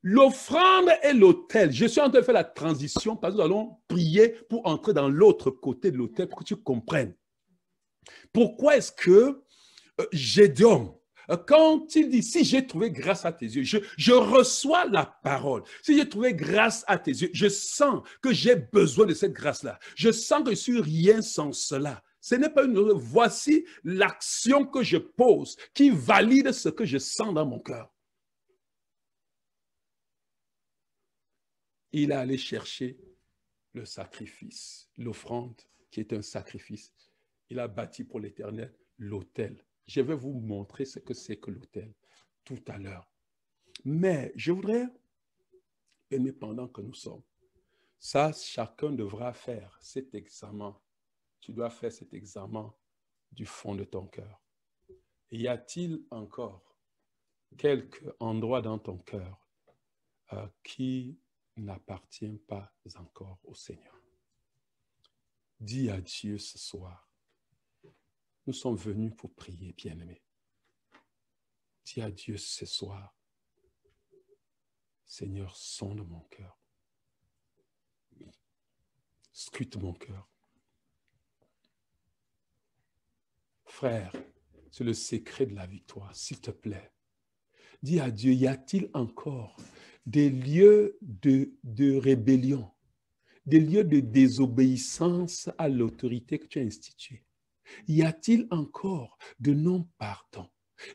l'offrande et l'autel, je suis en train de faire la transition parce que nous allons prier pour entrer dans l'autre côté de l'autel pour que tu comprennes. Pourquoi est-ce que Gédéon, quand il dit, si j'ai trouvé grâce à tes yeux, je reçois la parole. Si j'ai trouvé grâce à tes yeux, je sens que j'ai besoin de cette grâce-là. Je sens que je suis rien sans cela. Ce n'est pas une... Voici l'action que je pose qui valide ce que je sens dans mon cœur. Il est allé chercher le sacrifice, l'offrande qui est un sacrifice. Il a bâti pour l'Éternel l'autel. Je vais vous montrer ce que c'est que l'autel tout à l'heure. Mais je voudrais, indépendant que nous sommes, ça, chacun devra faire cet examen. Tu dois faire cet examen du fond de ton cœur. Y a-t-il encore quelque endroit dans ton cœur qui n'appartient pas encore au Seigneur? Dis à Dieu ce soir. Nous sommes venus pour prier, bien-aimés. Dis à Dieu ce soir, Seigneur, sonde mon cœur. Scrute mon cœur. Frère, c'est le secret de la victoire, s'il te plaît. Dis à Dieu, y a-t-il encore des lieux de rébellion, des lieux de désobéissance à l'autorité que tu as instituée? Y a-t-il encore de non-pardon?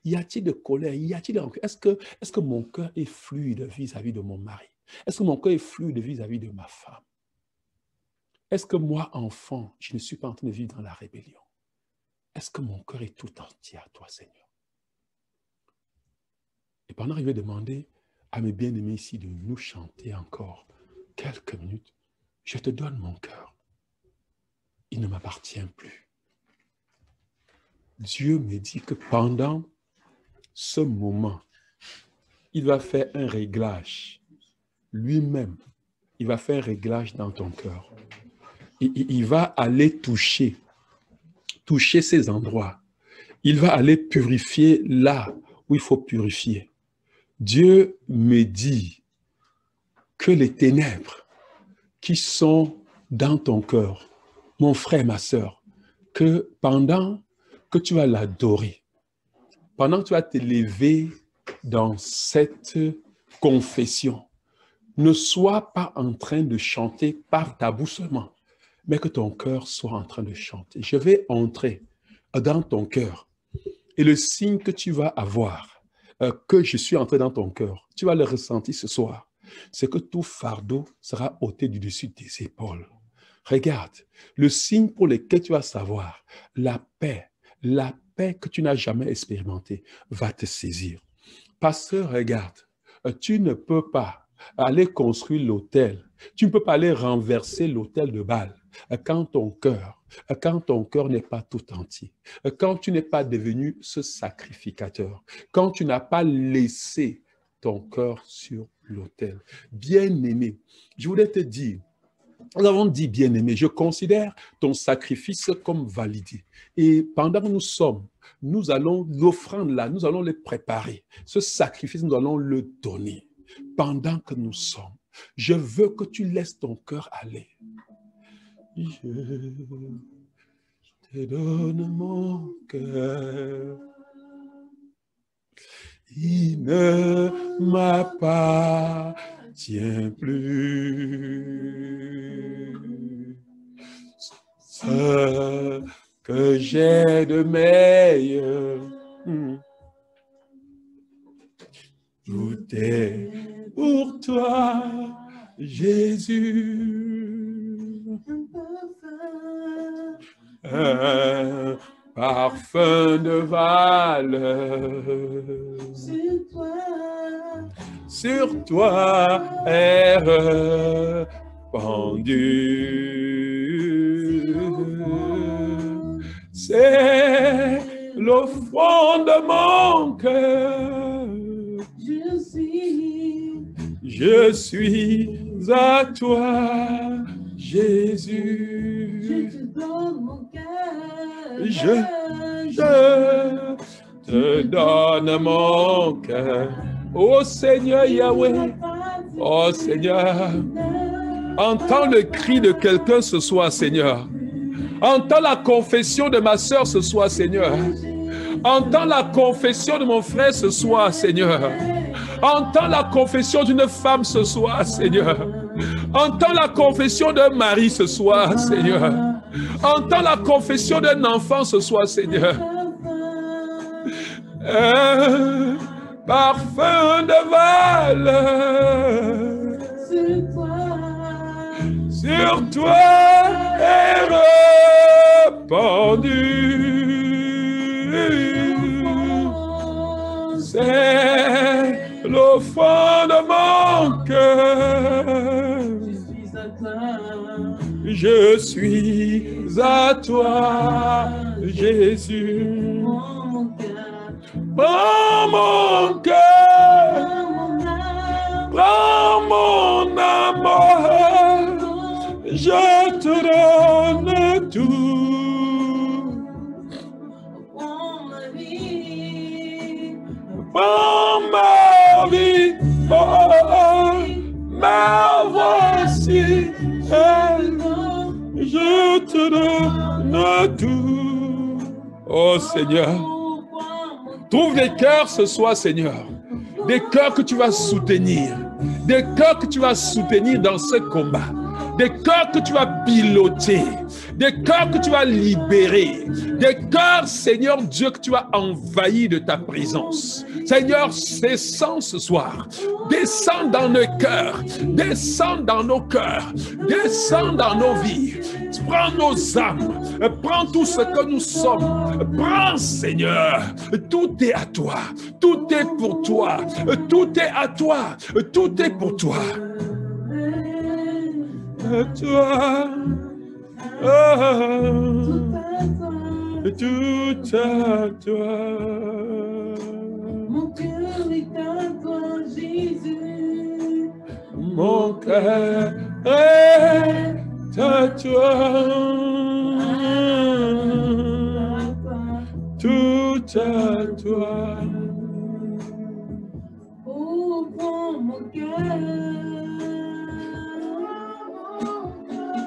Y a-t-il de colère? Y a-t-il encore... Est-ce que mon cœur est fluide vis-à-vis de mon mari? Est-ce que mon cœur est fluide vis-à-vis de ma femme? Est-ce que moi, enfant, je ne suis pas en train de vivre dans la rébellion? Est-ce que mon cœur est tout entier à toi, Seigneur? Et pendant que je vais demander à mes bien-aimés ici de nous chanter encore quelques minutes, je te donne mon cœur. Il ne m'appartient plus. Dieu me dit que pendant ce moment, il va faire un réglage. Lui-même, il va faire un réglage dans ton cœur. Il va aller toucher ces endroits. Il va aller purifier là où il faut purifier. Dieu me dit que les ténèbres qui sont dans ton cœur, mon frère, ma sœur, que pendant que tu vas l'adorer, pendant que tu vas t'élever dans cette confession, ne sois pas en train de chanter par ta bouche seulement, mais que ton cœur soit en train de chanter. Je vais entrer dans ton cœur. Et le signe que tu vas avoir, que je suis entré dans ton cœur, tu vas le ressentir ce soir. C'est que tout fardeau sera ôté du dessus de tes épaules. Regarde, le signe pour lequel tu vas savoir, la paix que tu n'as jamais expérimentée va te saisir. Parce que regarde, tu ne peux pas aller construire l'autel, tu ne peux pas aller renverser l'autel de Baal quand ton cœur n'est pas tout entier, quand tu n'es pas devenu ce sacrificateur, quand tu n'as pas laissé ton cœur sur l'autel. Bien-aimé, je voulais te dire, nous avons dit bien-aimé, je considère ton sacrifice comme validé. Et pendant que nous allons l'offrande là, nous allons le préparer. Ce sacrifice, nous allons le donner. Pendant que nous sommes, je veux que tu laisses ton cœur aller. Je te donne mon cœur. Il ne m'appartient plus. Ce que j'ai de meilleur, tout est pour toi, Jésus. Un parfum de valeur sur toi est répandu. C'est l'offrande de mon cœur. Je suis à toi, Jésus. Je te donne mon cœur. Je te donne mon cœur. Oh Seigneur Yahweh, oh Seigneur, entends le cri de quelqu'un ce soir, Seigneur. Entends la confession de ma sœur ce soir, Seigneur. Entends la confession de mon frère ce soir, Seigneur. Entends la confession d'une femme ce soir, Seigneur. Entends la confession d'un mari ce soir, Seigneur. Entends la confession d'un enfant ce soir, Seigneur. Un parfum de valeur sur toi est répandu. C'est l'offrande de mon cœur. Je suis à toi, Jésus. Prends mon cœur, prends mon amour, je te donne tout. Prends ma vie, oh, ma voici, je te donne tout. Oh Seigneur, trouve des cœurs ce soir, Seigneur. Des cœurs que tu vas soutenir. Des cœurs que tu vas soutenir dans ce combat. Des cœurs que tu vas piloter. Des cœurs que tu vas libérer. Des cœurs, Seigneur Dieu, que tu vas envahir de ta présence. Seigneur, descends ce soir. Descends dans nos cœurs. Descends dans nos cœurs. Descends dans nos vies. Prends nos âmes. Prends tout ce que nous sommes. Prends, Seigneur. Tout est à toi. Tout est pour toi. Tout est à toi. Tout est pour toi. À toi. Oh, tout à toi. Mon cœur est à toi, Jésus. Mon cœur est à toi. Tout à toi. Oh, prends mon cœur.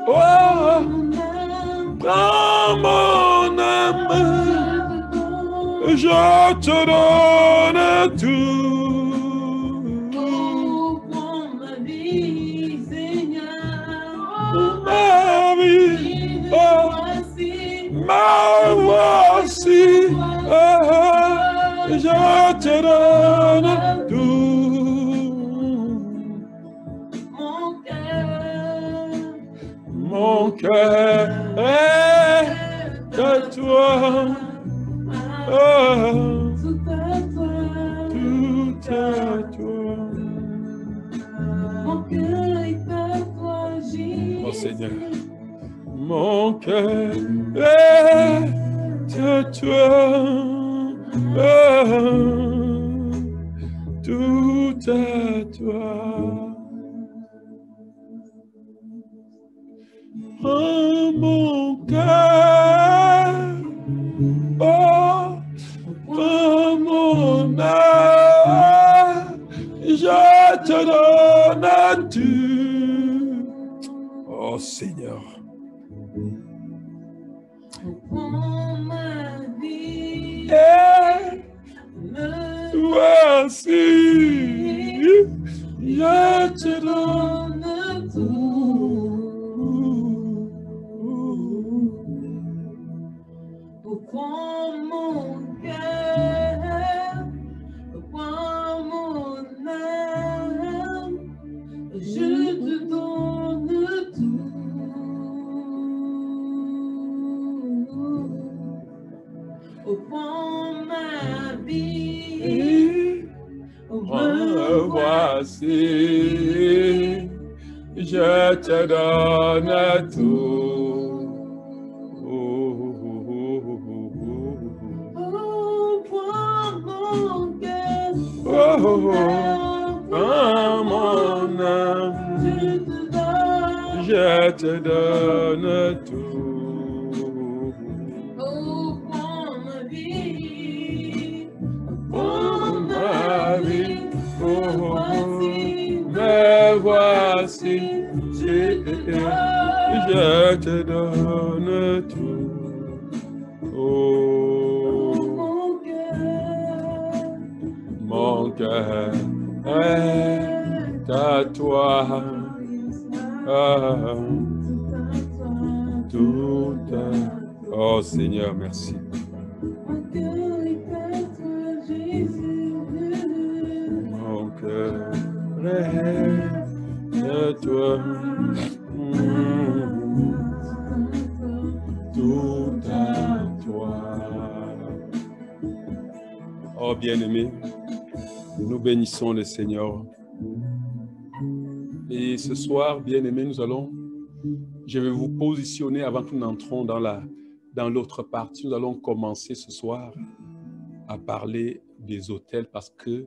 Oh, prends mon âme, je te donne tout. Oh, prends ma vie, Seigneur. Ma vie, Mon cœur est à toi. Oh, Tout à toi. tout à toi. Mon cœur est à toi, Jésus. Oh Seigneur, mon cœur est à toi. Oh, tout à toi. Oh, mon cœur, oh, mon âme, je te donne tout. Oh Seigneur, Prends ma vie. et Me voici, je te donne donne tout. Prends mon cœur. Prends mon âme. Je te donne tout. Prends ma vie. Me voici, je te donne tout. Prends mon cœur. Prends mon âme, je te donne tout. Prends ma vie. Prends ma vie, Voici. me voici, je te donne tout. Oh, mon cœur est à toi. Ah, tout à... Oh Seigneur, merci. Mon cœur est à toi. Tout à toi. Oh bien-aimé, nous bénissons le Seigneur. Et ce soir, bien-aimé, je vais vous positionner avant que nous n'entrons dans l'autre partie. Nous allons commencer ce soir à parler des autels parce que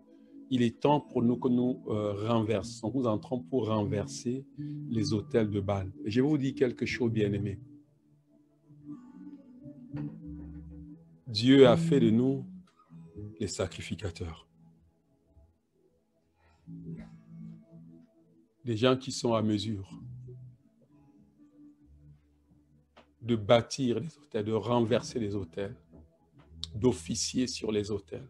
il est temps pour nous que nous renversons. Nous entrons pour renverser les autels de Baal. Et je vais vous dire quelque chose, bien-aimé. Dieu a fait de nous les sacrificateurs. Des gens qui sont à mesure de bâtir les autels, de renverser les autels, d'officier sur les autels.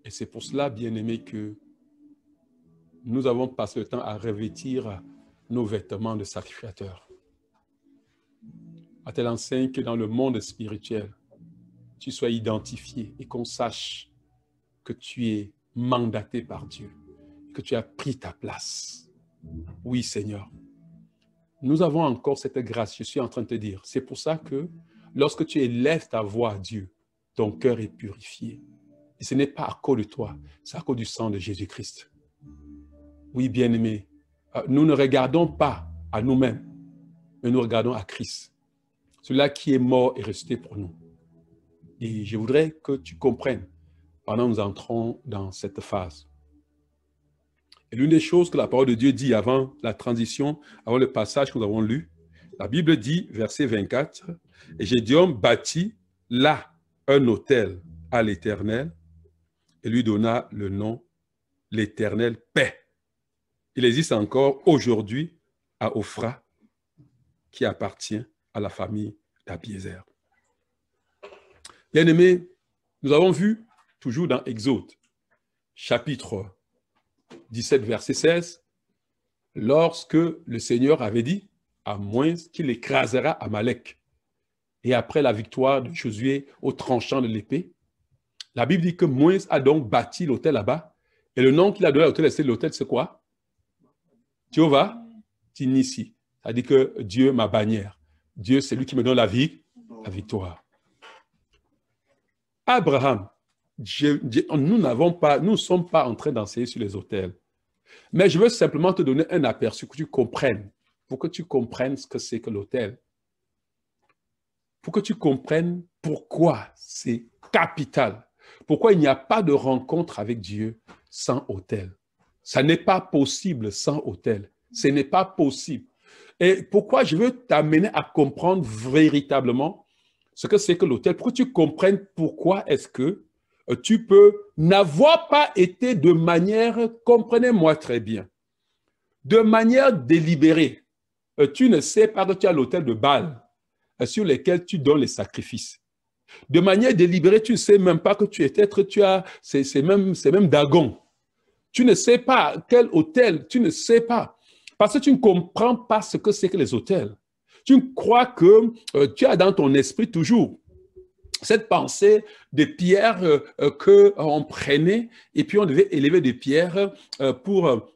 Et c'est pour cela, bien-aimé, que nous avons passé le temps à revêtir nos vêtements de sacrificateurs. À telle enseigne que dans le monde spirituel, tu sois identifié et qu'on sache que tu es mandaté par Dieu, que tu as pris ta place. Oui, Seigneur. Nous avons encore cette grâce, je suis en train de te dire. C'est pour ça que lorsque tu élèves ta voix à Dieu, ton cœur est purifié. Et ce n'est pas à cause de toi, c'est à cause du sang de Jésus-Christ. Oui, bien-aimé, nous ne regardons pas à nous-mêmes, mais nous regardons à Christ. Celui-là qui est mort et ressuscité pour nous. Et je voudrais que tu comprennes pendant que nous entrons dans cette phase. Et l'une des choses que la parole de Dieu dit avant la transition, avant le passage que nous avons lu, la Bible dit, verset 24, « Et Gédéon bâtit là un autel à l'Éternel et lui donna le nom l'Éternel paix. » Il existe encore aujourd'hui à Ophra, qui appartient à la famille d'Abiézer. Bien-aimés, nous avons vu, toujours dans Exode, chapitre 17, verset 16, lorsque le Seigneur avait dit, à moins qu'il écrasera Amalek, et après la victoire de Josué au tranchant de l'épée, la Bible dit que Moïse a donc bâti l'autel là-bas, et le nom qu'il a donné à l'autel, c'est quoi? Jéhovah t'initie. C'est-à-dire que Dieu, ma bannière. Dieu, c'est lui qui me donne la vie, la victoire. Abraham, nous ne sommes pas en train d'enseigner sur les autels. Mais je veux simplement te donner un aperçu que tu comprennes, pour que tu comprennes ce que c'est que l'autel. Pour que tu comprennes pourquoi c'est capital. Pourquoi il n'y a pas de rencontre avec Dieu sans autel. Ça n'est pas possible sans autel. Ce n'est pas possible. Et pourquoi je veux t'amener à comprendre véritablement ce que c'est que l'autel, pour que tu comprennes pourquoi est-ce que tu peux n'avoir pas été de manière, comprenez-moi très bien, de manière délibérée. Tu ne sais pas que tu as l'autel de Baal sur lequel tu donnes les sacrifices. De manière délibérée, tu ne sais même pas que c'est même Dagon. Tu ne sais pas quel autel, tu ne sais pas. Parce que tu ne comprends pas ce que c'est que les autels. Tu crois que tu as dans ton esprit toujours cette pensée des pierres qu'on prenait et puis on devait élever des pierres pour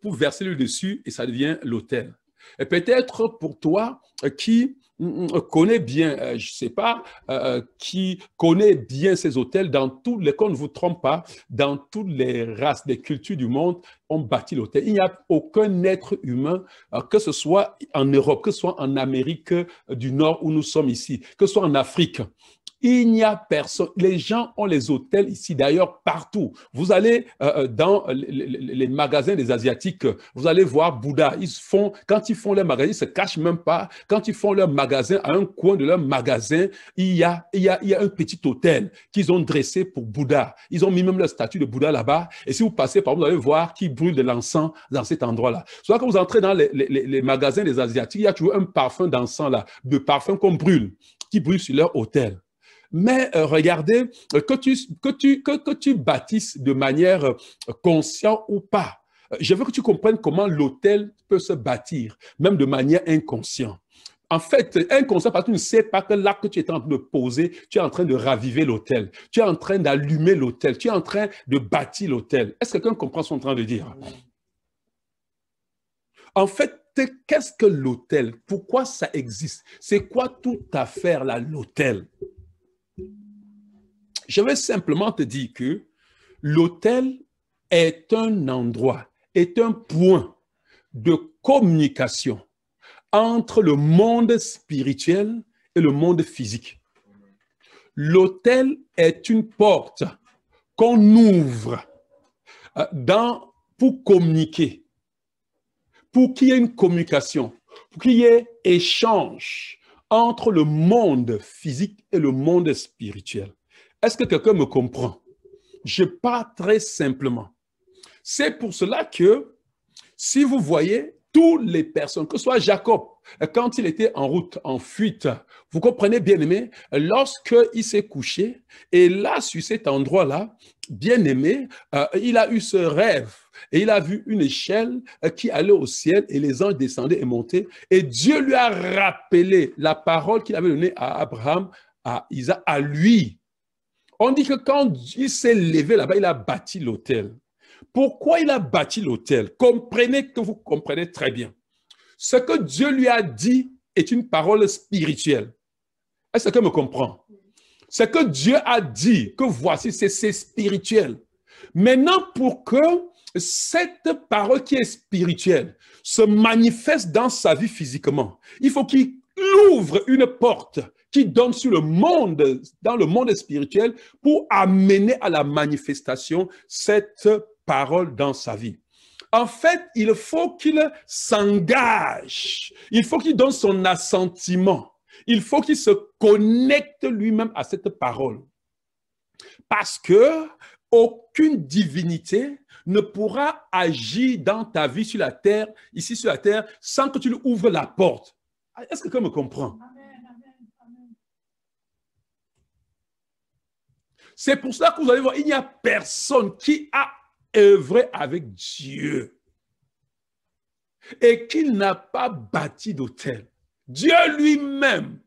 verser le dessus et ça devient l'autel. Et peut-être pour toi qui connaît bien, je ne sais pas, qui connaît bien ces autels dans tous les, qu'on ne vous trompe pas, dans toutes les races, des cultures du monde, on bâtit l'autel. Il n'y a aucun être humain, que ce soit en Europe, que ce soit en Amérique du Nord où nous sommes ici, que ce soit en Afrique. Il n'y a personne. Les gens ont les autels ici, d'ailleurs, partout. Vous allez dans les magasins des Asiatiques, vous allez voir Bouddha. Quand ils font leur magasin, ils ne se cachent même pas. Quand ils font leur magasin, à un coin de leur magasin, il y a un petit autel qu'ils ont dressé pour Bouddha. Ils ont mis même la statue de Bouddha là-bas. Et si vous passez par, vous allez voir qu'ils brûlent de l'encens dans cet endroit-là. Soit quand vous entrez dans les magasins des Asiatiques, il y a toujours un parfum d'encens là, de parfum qu'on brûle, qui brûle sur leur autel. Mais regardez, que tu bâtisses de manière consciente ou pas, je veux que tu comprennes comment l'autel peut se bâtir, même de manière inconsciente. En fait, inconscient parce que tu ne sais pas que l'acte que tu es en train de poser, tu es en train de raviver l'autel, tu es en train d'allumer l'autel, tu es en train de bâtir l'autel. Est-ce que quelqu'un comprend ce qu'on est en train de dire? En fait, qu'est-ce que l'autel? Pourquoi ça existe? C'est quoi toute affaire là, l'autel? Je vais simplement te dire que l'autel est un endroit, est un point de communication entre le monde spirituel et le monde physique. L'autel est une porte qu'on ouvre pour communiquer, pour qu'il y ait une communication, pour qu'il y ait échange entre le monde physique et le monde spirituel. Est-ce que quelqu'un me comprend? Je parle très simplement. C'est pour cela que, si vous voyez, toutes les personnes, que ce soit Jacob, quand il était en route, en fuite, vous comprenez, bien-aimé, lorsqu'il s'est couché, et là, sur cet endroit-là, bien-aimé, il a eu ce rêve, et il a vu une échelle qui allait au ciel, et les anges descendaient et montaient, et Dieu lui a rappelé la parole qu'il avait donnée à Abraham, à Isaac, à lui. On dit que quand il s'est levé là-bas, il a bâti l'autel. Pourquoi il a bâti l'autel? Comprenez que vous comprenez très bien. Ce que Dieu lui a dit est une parole spirituelle. Est-ce que quelqu'un me comprend? Ce que Dieu a dit, que voici, c'est spirituel. Maintenant, pour que cette parole qui est spirituelle se manifeste dans sa vie physiquement, il faut qu'il ouvre une porte qui donne sur le monde, dans le monde spirituel, pour amener à la manifestation cette parole dans sa vie. En fait, il faut qu'il s'engage, il faut qu'il donne son assentiment, il faut qu'il se connecte lui-même à cette parole. Parce que aucune divinité ne pourra agir dans ta vie sur la terre, ici sur la terre, sans que tu lui ouvres la porte. Est-ce que quelqu'un me comprend? C'est pour cela que vous allez voir, il n'y a personne qui a œuvré avec Dieu et qu'il n'a pas bâti d'autel. Dieu lui-même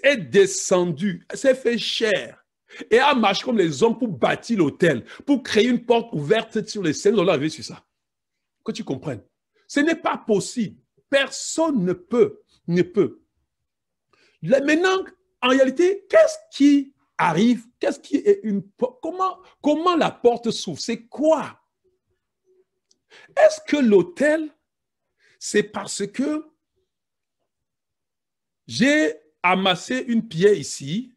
est descendu, s'est fait chair et a marché comme les hommes pour bâtir l'autel, pour créer une porte ouverte sur les cieux. Nous allons arriver sur ça. que tu comprennes. Ce n'est pas possible. Personne ne peut. Là, maintenant, en réalité, qu'est-ce qui arrive? Qu'est-ce qui est une porte? Comment la porte s'ouvre? C'est quoi? Est-ce que l'autel, c'est parce que j'ai amassé une pierre ici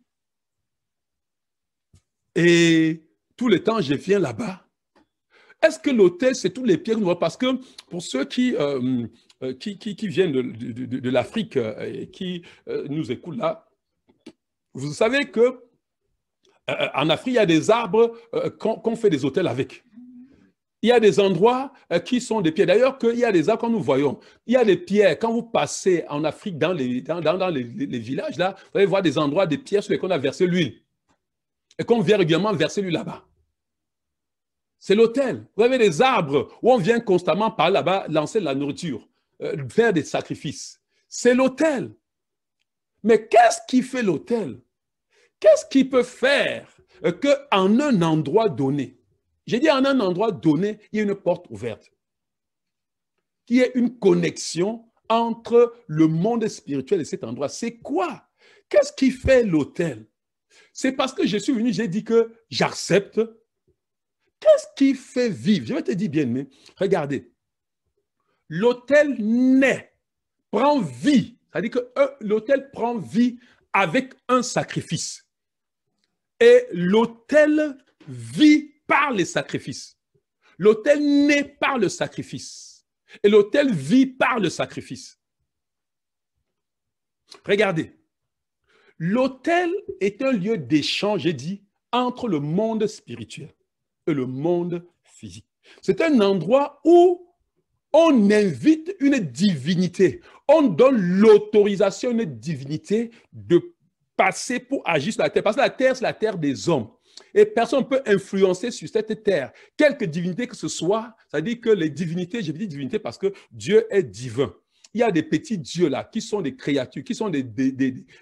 et tout le temps je viens là-bas? Est-ce que l'autel, c'est tous les pierres? Parce que pour ceux qui viennent de l'Afrique et qui nous écoutent là, vous savez que en Afrique, il y a des arbres qu'on fait des autels avec. Il y a des endroits qui sont des pierres. D'ailleurs, il y a des arbres que nous voyons. Il y a des pierres. Quand vous passez en Afrique, dans les villages, là, vous allez voir des endroits, des pierres sur lesquelles on a versé l'huile. Et qu'on vient régulièrement verser l'huile là-bas. C'est l'autel. Vous avez des arbres où on vient constamment par là-bas lancer de la nourriture, faire des sacrifices. C'est l'autel. Mais qu'est-ce qui fait l'autel? Qu'est-ce qui peut faire qu'en un endroit donné, j'ai dit en un endroit donné, il y a une porte ouverte, qu'il y ait une connexion entre le monde spirituel et cet endroit? C'est quoi? Qu'est-ce qui fait l'autel? C'est parce que je suis venu, j'ai dit que j'accepte. Qu'est-ce qui fait vivre? Je vais te dire bien, mais regardez. L'autel naît, prend vie. C'est-à-dire que l'autel prend vie avec un sacrifice. Et l'autel vit par les sacrifices. L'autel naît par le sacrifice. Et l'autel vit par le sacrifice. Regardez. L'autel est un lieu d'échange, j'ai dit, entre le monde spirituel et le monde physique. C'est un endroit où on invite une divinité. On donne l'autorisation à une divinité de passer pour agir sur la terre. Parce que la terre, c'est la terre des hommes. Et personne ne peut influencer sur cette terre. Quelque divinité que ce soit, ça veut dire que les divinités, je dis divinité parce que Dieu est divin. Il y a des petits dieux là, qui sont des créatures, qui sont des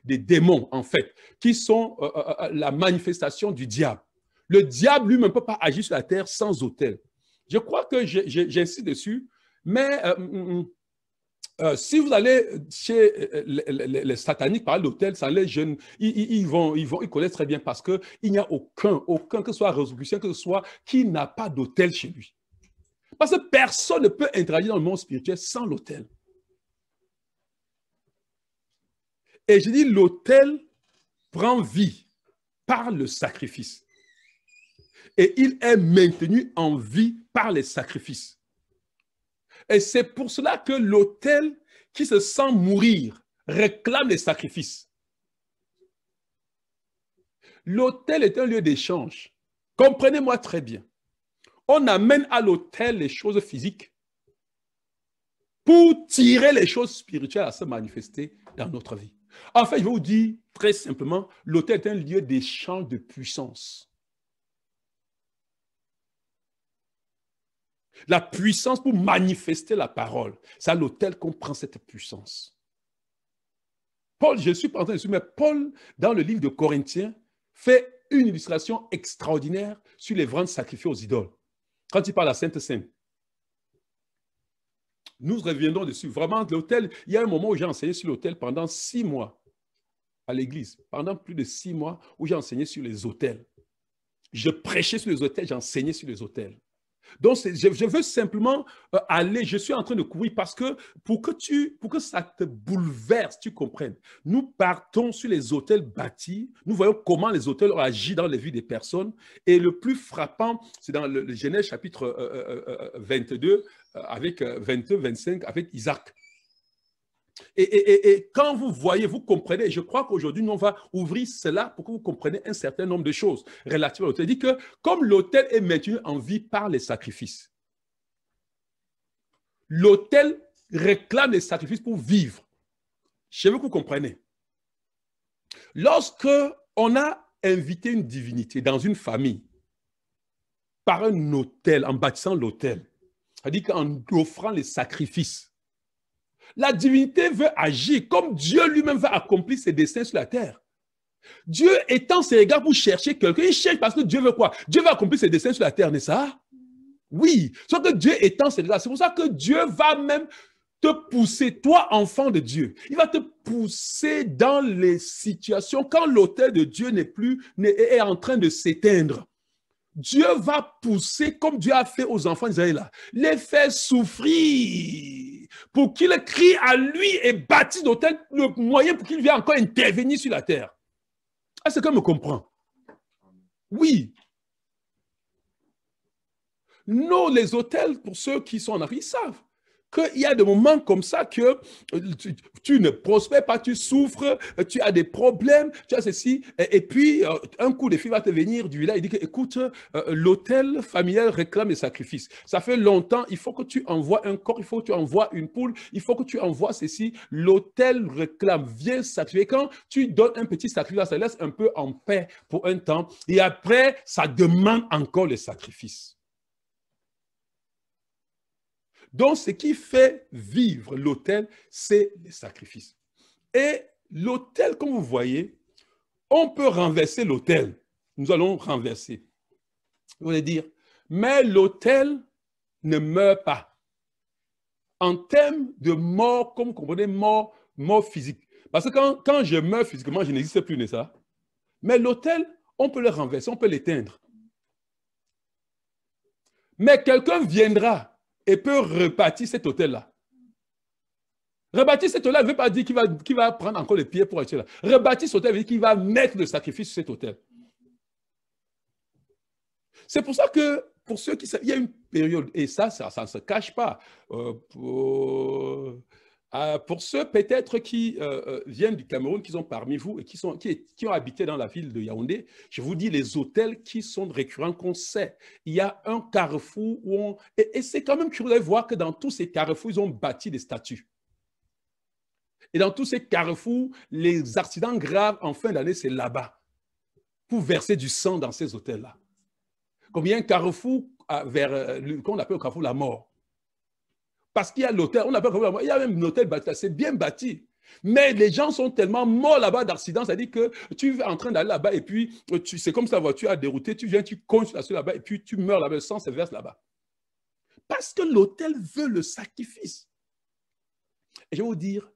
démons en fait, qui sont la manifestation du diable. Le diable lui-même ne peut pas agir sur la terre sans autel. Je crois que j'insiste dessus, mais si vous allez chez les sataniques parler d'autel, ça les jeunes, ils connaissent très bien parce qu'il n'y a aucun, que ce soit résolution, que ce soit, qui n'a pas d'autel chez lui. Parce que personne ne peut interagir dans le monde spirituel sans l'autel. Et je dis, l'autel prend vie par le sacrifice. Et il est maintenu en vie par les sacrifices. Et c'est pour cela que l'autel qui se sent mourir réclame les sacrifices. L'autel est un lieu d'échange. Comprenez-moi très bien. On amène à l'autel les choses physiques pour tirer les choses spirituelles à se manifester dans notre vie. En fait, je vais vous dire très simplement, l'autel est un lieu d'échange de puissance. La puissance pour manifester la parole. C'est à l'autel qu'on prend cette puissance. Paul, je suis pas en train de dire, mais Paul, dans le livre de Corinthiens, fait une illustration extraordinaire sur les ventes sacrifiées aux idoles. Quand il parle à Sainte Seine. Nous reviendrons dessus. Vraiment, l'autel, il y a un moment où j'ai enseigné sur l'autel pendant 6 mois à l'église. Pendant plus de 6 mois où j'ai enseigné sur les autels. Je prêchais sur les autels, j'enseignais sur les autels. Donc, je veux simplement aller, je suis en train de courir parce que pour que ça te bouleverse, tu comprennes. Nous partons sur les autels bâtis, nous voyons comment les autels ont agi dans les vies des personnes. Et le plus frappant, c'est dans le Genèse chapitre 22, avec 22, 25, avec Isaac. Et quand vous voyez, vous comprenez, je crois qu'aujourd'hui, nous, on va ouvrir cela pour que vous compreniez un certain nombre de choses relatives à l'autel. Il dit que comme l'autel est maintenu en vie par les sacrifices, l'autel réclame les sacrifices pour vivre. Je veux que vous compreniez. Lorsque on a invité une divinité dans une famille par un autel, en bâtissant l'autel, c'est-à-dire qu'en offrant les sacrifices, la divinité veut agir comme Dieu lui-même veut accomplir ses desseins sur la terre. Dieu étend ses regards pour chercher quelqu'un. Il cherche parce que Dieu veut quoi? Dieu veut accomplir ses desseins sur la terre, n'est-ce pas? Oui, sauf que Dieu étend ses grâces. C'est pour ça que Dieu va même te pousser, toi, enfant de Dieu. Il va te pousser dans les situations quand l'autel de Dieu est en train de s'éteindre. Dieu va pousser, comme Dieu a fait aux enfants d'Israël, les faire souffrir pour qu'ils crient à lui et bâtissent l'autel, le moyen pour qu'il vienne encore intervenir sur la terre. Est-ce que me comprend? Oui. Non, les autels, pour ceux qui sont en Afrique, ils savent qu'il y a des moments comme ça que tu ne prospères pas, tu souffres, tu as des problèmes, tu as ceci, et puis un coup de fil va te venir du village, il dit que, écoute, l'autel familial réclame des sacrifices. Ça fait longtemps, il faut que tu envoies un corps, il faut que tu envoies une poule, il faut que tu envoies ceci. L'autel réclame, viens sacrifier. Quand tu donnes un petit sacrifice, ça laisse un peu en paix pour un temps, et après, ça demande encore le sacrifice. Donc, ce qui fait vivre l'autel, c'est les sacrifices. Et l'autel, comme vous voyez, on peut renverser l'autel. Nous allons renverser. Vous voulez dire, mais l'autel ne meurt pas. En termes de mort, comme vous comprenez, mort physique. Parce que quand je meurs physiquement, je n'existe plus, n'est-ce pas? Mais l'autel, on peut le renverser, on peut l'éteindre. Mais quelqu'un viendra et peut rebâtir cet hôtel-là. Rebâtir cet hôtel-là ne veut pas dire qu'il va prendre encore les pieds pour acheter là. Rebâtir cet hôtel veut dire qu'il va mettre le sacrifice sur cet hôtel. C'est pour ça que, pour ceux qui savent, il y a une période, et ça ne se cache pas. Pour ceux peut-être qui viennent du Cameroun, qui sont parmi vous et qui ont habité dans la ville de Yaoundé, je vous dis les hôtels qui sont récurrents qu'on sait. Il y a un carrefour où et c'est quand même curieux de voir que dans tous ces carrefours, ils ont bâti des statues. Et dans tous ces carrefours, les accidents graves en fin d'année, c'est là-bas, pour verser du sang dans ces hôtels-là. Comme il y a un carrefour qu'on appelle le carrefour la mort. Parce qu'il y a l'hôtel, on appelle il y a même un hôtel bâti, c'est bien bâti. Mais les gens sont tellement morts là-bas d'accident, c'est-à-dire que tu es en train d'aller là-bas et puis c'est comme si ta voiture a dérouté, tu viens, tu cognes là-bas et puis tu meurs là-bas, le sang se verse là-bas. Parce que l'hôtel veut le sacrifice. Et je vais vous dire,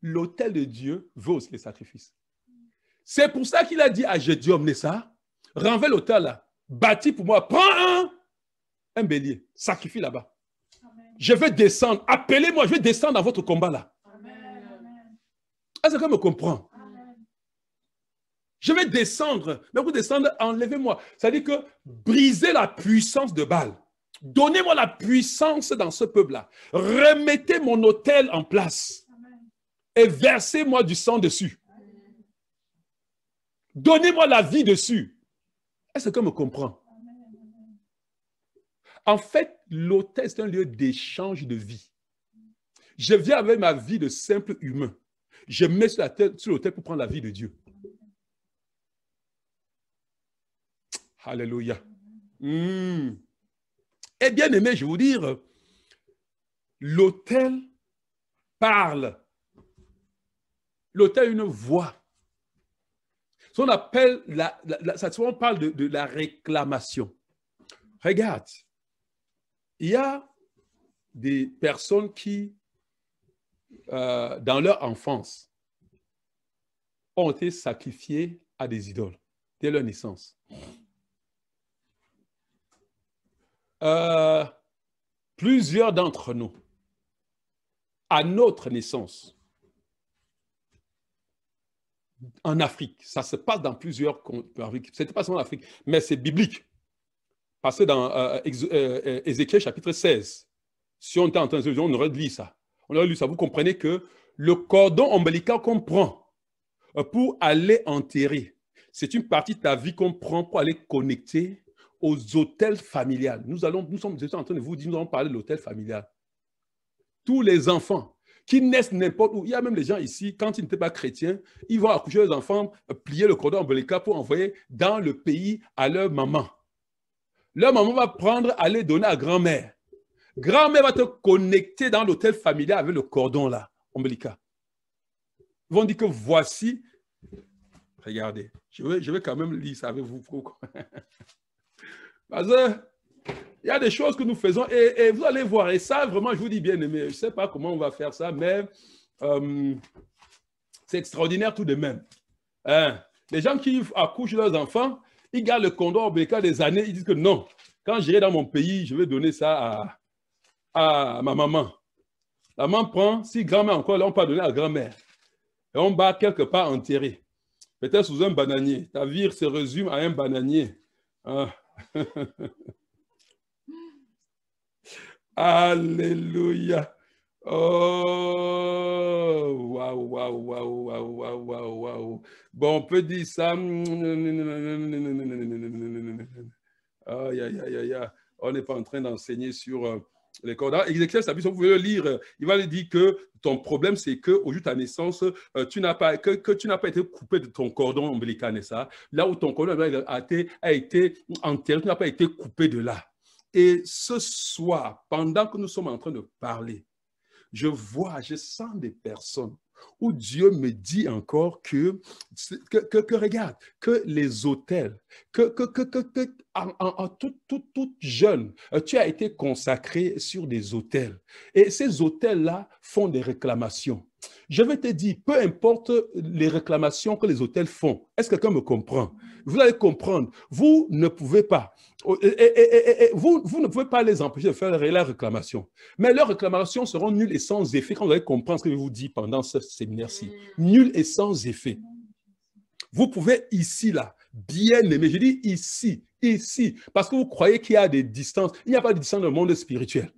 l'hôtel de Dieu veut aussi le sacrifice. C'est pour ça qu'il a dit à Gédéon, Nessa, renverse l'hôtel là, bâtis pour moi, prends un bélier, sacrifie là-bas. Je vais descendre. Appelez-moi, je vais descendre dans votre combat là. Est-ce que quelqu'un me comprend? Amen. Je vais descendre. Mais vous descendre, enlevez-moi. C'est-à-dire que brisez la puissance de Baal. Donnez-moi la puissance dans ce peuple-là. Remettez mon autel en place. Amen. Et versez-moi du sang dessus. Donnez-moi la vie dessus. Est-ce que quelqu'un me comprend? En fait, l'autel, c'est un lieu d'échange de vie. Je viens avec ma vie de simple humain. Je mets sur l'autel pour prendre la vie de Dieu. Alléluia. Et bien aimé, je vais vous dire, l'autel parle. L'autel a une voix. Ce qu'on appelle, on parle de la réclamation. Regarde. Il y a des personnes qui, dans leur enfance, ont été sacrifiées à des idoles dès leur naissance. Plusieurs d'entre nous, à notre naissance, en Afrique, ça se passe dans plusieurs pays, ce n'était pas seulement en Afrique, mais c'est biblique. Parce que dans Ézéchiel chapitre 16, si on était en train de on aurait lu ça. On aurait lu ça. Vous comprenez que le cordon ombilical qu'on prend pour aller enterrer, c'est une partie de ta vie qu'on prend pour aller connecter aux hôtels familiales. Nous sommes en train de vous dire, nous allons parler de l'hôtel familial. Tous les enfants qui naissent n'importe où, il y a même les gens ici, quand ils n'étaient pas chrétiens, ils vont accoucher les enfants, plier le cordon ombilical pour envoyer dans le pays à leur maman. Leur maman va prendre, aller donner à grand-mère. Grand-mère va te connecter dans l'hôtel familial avec le cordon là, ombilical. Ils vont dire que voici, regardez, je vais quand même lire ça avec vous. Parce que Il y a des choses que nous faisons et vous allez voir. Et ça, vraiment, je vous dis bien aimé, je ne sais pas comment on va faire ça, mais c'est extraordinaire tout de même. Hein? Les gens qui accouchent leurs enfants, ils gardent le condom au béca des années, ils disent que non, quand j'irai dans mon pays, je vais donner ça à ma maman. La maman prend, si grand-mère encore là, on peut donner à grand-mère. Et on va quelque part enterrer. Peut-être sous un bananier. Ta vie se résume à un bananier. Hein? Alléluia. Oh, waouh, waouh, waouh, waouh, waouh, waouh, waouh. Bon, on peut dire ça. Oh, on n'est pas en train d'enseigner sur les cordons. Ézéchiel, vous pouvez le lire. Il va lui dire que ton problème, c'est qu'au jour de ta naissance, tu n'as pas été coupé de ton cordon ombilical, n'est-ce pas? Là où ton cordon a été enterré, tu n'as pas été coupé de là. Et ce soir, pendant que nous sommes en train de parler, je sens des personnes où Dieu me dit encore que regarde, que les autels, toute jeune, tu as été consacré sur des autels. Et ces autels-là font des réclamations. Je vais te dire, peu importe les réclamations que les autels font, est-ce que quelqu'un me comprend? Vous allez comprendre, vous ne pouvez pas. Vous ne pouvez pas les empêcher de faire la réclamation. Mais leurs réclamations seront nulles et sans effet quand vous allez comprendre ce que je vous dis pendant ce séminaire-ci. Nulles et sans effet. Vous pouvez ici, là, bien aimer. Je dis ici, parce que vous croyez qu'il y a des distances. Il n'y a pas de distance dans le monde spirituel.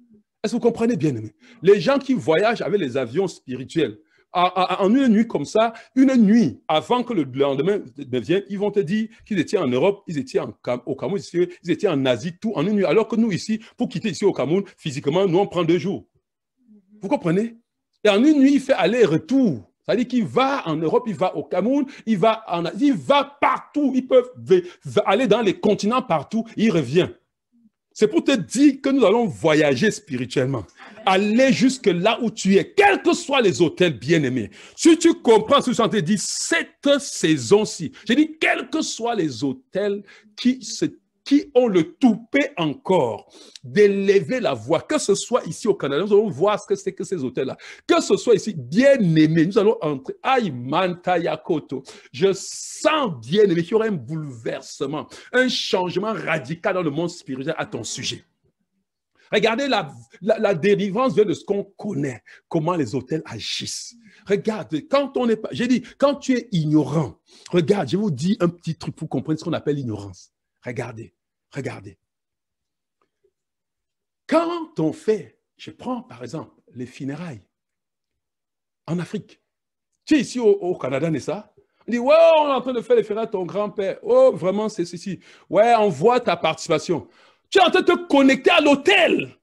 Est-ce que vous comprenez bien aimé? Les gens qui voyagent avec les avions spirituels, en une nuit comme ça, une nuit avant que le lendemain ne vienne, ils vont te dire qu'ils étaient en Europe, ils étaient au Cameroun, ils étaient en Asie, tout en une nuit. Alors que nous ici, pour quitter ici au Cameroun, physiquement, nous on prend 2 jours. Vous comprenez? Et en une nuit, il fait aller-retour. C'est-à-dire qu'il va en Europe, il va au Cameroun, il va en Asie, il va partout. Ils peuvent aller dans les continents partout, il revient. C'est pour te dire que nous allons voyager spirituellement. Aller jusque là où tu es, quels que soient les hôtels bien-aimés. Si tu comprends ce que je suis en train de dire, cette saison-ci, j'ai dit, quels que soient les hôtels qui ont le toupet encore d'élever la voix, que ce soit ici au Canada, nous allons voir ce que c'est que ces hôtels-là. Que ce soit ici, bien-aimés, nous allons entrer. Aïe, Mantayakoto. Je sens bien-aimé qu'il y aura un bouleversement, un changement radical dans le monde spirituel à ton sujet. Regardez, la délivrance vient de ce qu'on connaît, comment les hôtels agissent. Regarde, quand on n'est pas, j'ai dit, quand tu es ignorant, regarde, je vous dis un petit truc pour comprendre ce qu'on appelle l'ignorance. Regardez. Quand on fait, je prends par exemple les funérailles en Afrique. Tu es ici au Canada, n'est-ce pas? On dit, ouais, on est en train de faire les funérailles de ton grand-père. Oh, vraiment, c'est ceci. Ouais, on voit ta participation. Tu es en train de te connecter à l'autel.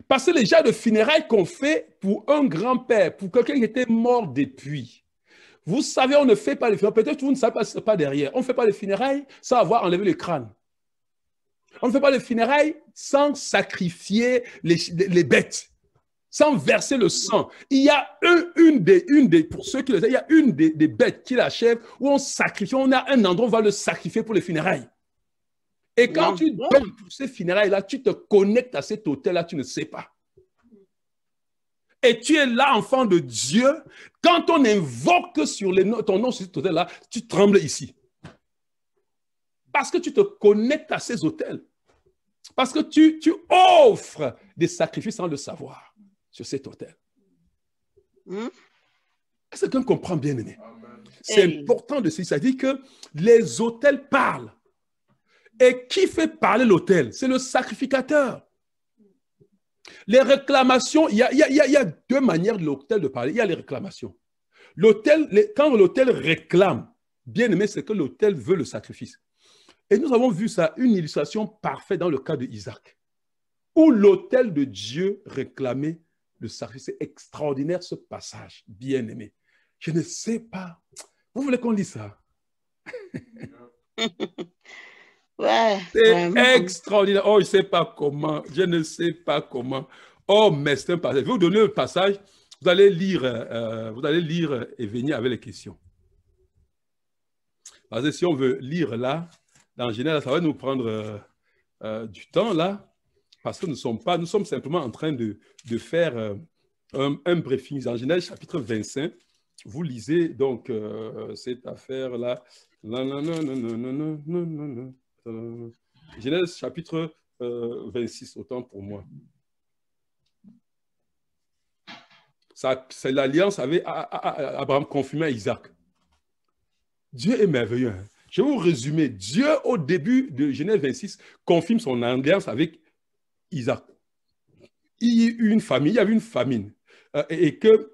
Parce que les gens de funérailles qu'on fait pour un grand-père, pour quelqu'un qui était mort depuis, vous savez, on ne fait pas les funérailles. Peut-être que vous ne savez pas derrière. On ne fait pas les funérailles sans avoir enlevé le crâne. On ne fait pas les funérailles sans sacrifier les bêtes, sans verser le sang. Il y a pour ceux qui le savent, il y a une des bêtes qui l'achève où on sacrifie. On a un endroit où on va le sacrifier pour les funérailles. Et quand tu donnes pour ces funérailles-là, tu te connectes à cet autel-là, tu ne sais pas. Et tu es là, enfant de Dieu. Quand on invoque sur ton nom sur cet autel-là, tu trembles ici. Parce que tu te connectes à ces autels. Parce que tu offres des sacrifices sans le savoir sur cet autel. Est-ce que quelqu'un comprend bien, aimé? C'est important de se dire. Ça dit que les autels parlent. Et qui fait parler l'autel? C'est le sacrificateur. Les réclamations, il y a 2 manières de l'autel de parler. Il y a les réclamations. Quand l'autel réclame, bien aimé, c'est que l'autel veut le sacrifice. Et nous avons vu ça, une illustration parfaite dans le cas d'Isaac, où l'autel de Dieu réclamait le sacrifice. C'est extraordinaire ce passage, bien aimé. Je ne sais pas. Vous voulez qu'on lise ça? Ouais, c'est extraordinaire. Oh, je ne sais pas comment. Je ne sais pas comment. Oh, mais c'est un passage. Je vais vous donner le passage. Vous allez lire et venir avec les questions. Parce que si on veut lire là, dans Genèse, ça va nous prendre du temps là, parce que nous sommes simplement en train de faire un briefing. Dans Genèse chapitre 25, vous lisez donc cette affaire-là. Genèse chapitre 26, autant pour moi. C'est l'alliance avec Abraham confirmée à Isaac. Dieu est merveilleux. Hein? Je vais vous résumer. Dieu, au début de Genèse 26, confirme son alliance avec Isaac. Il y a eu une famine, il y avait une famine. Et que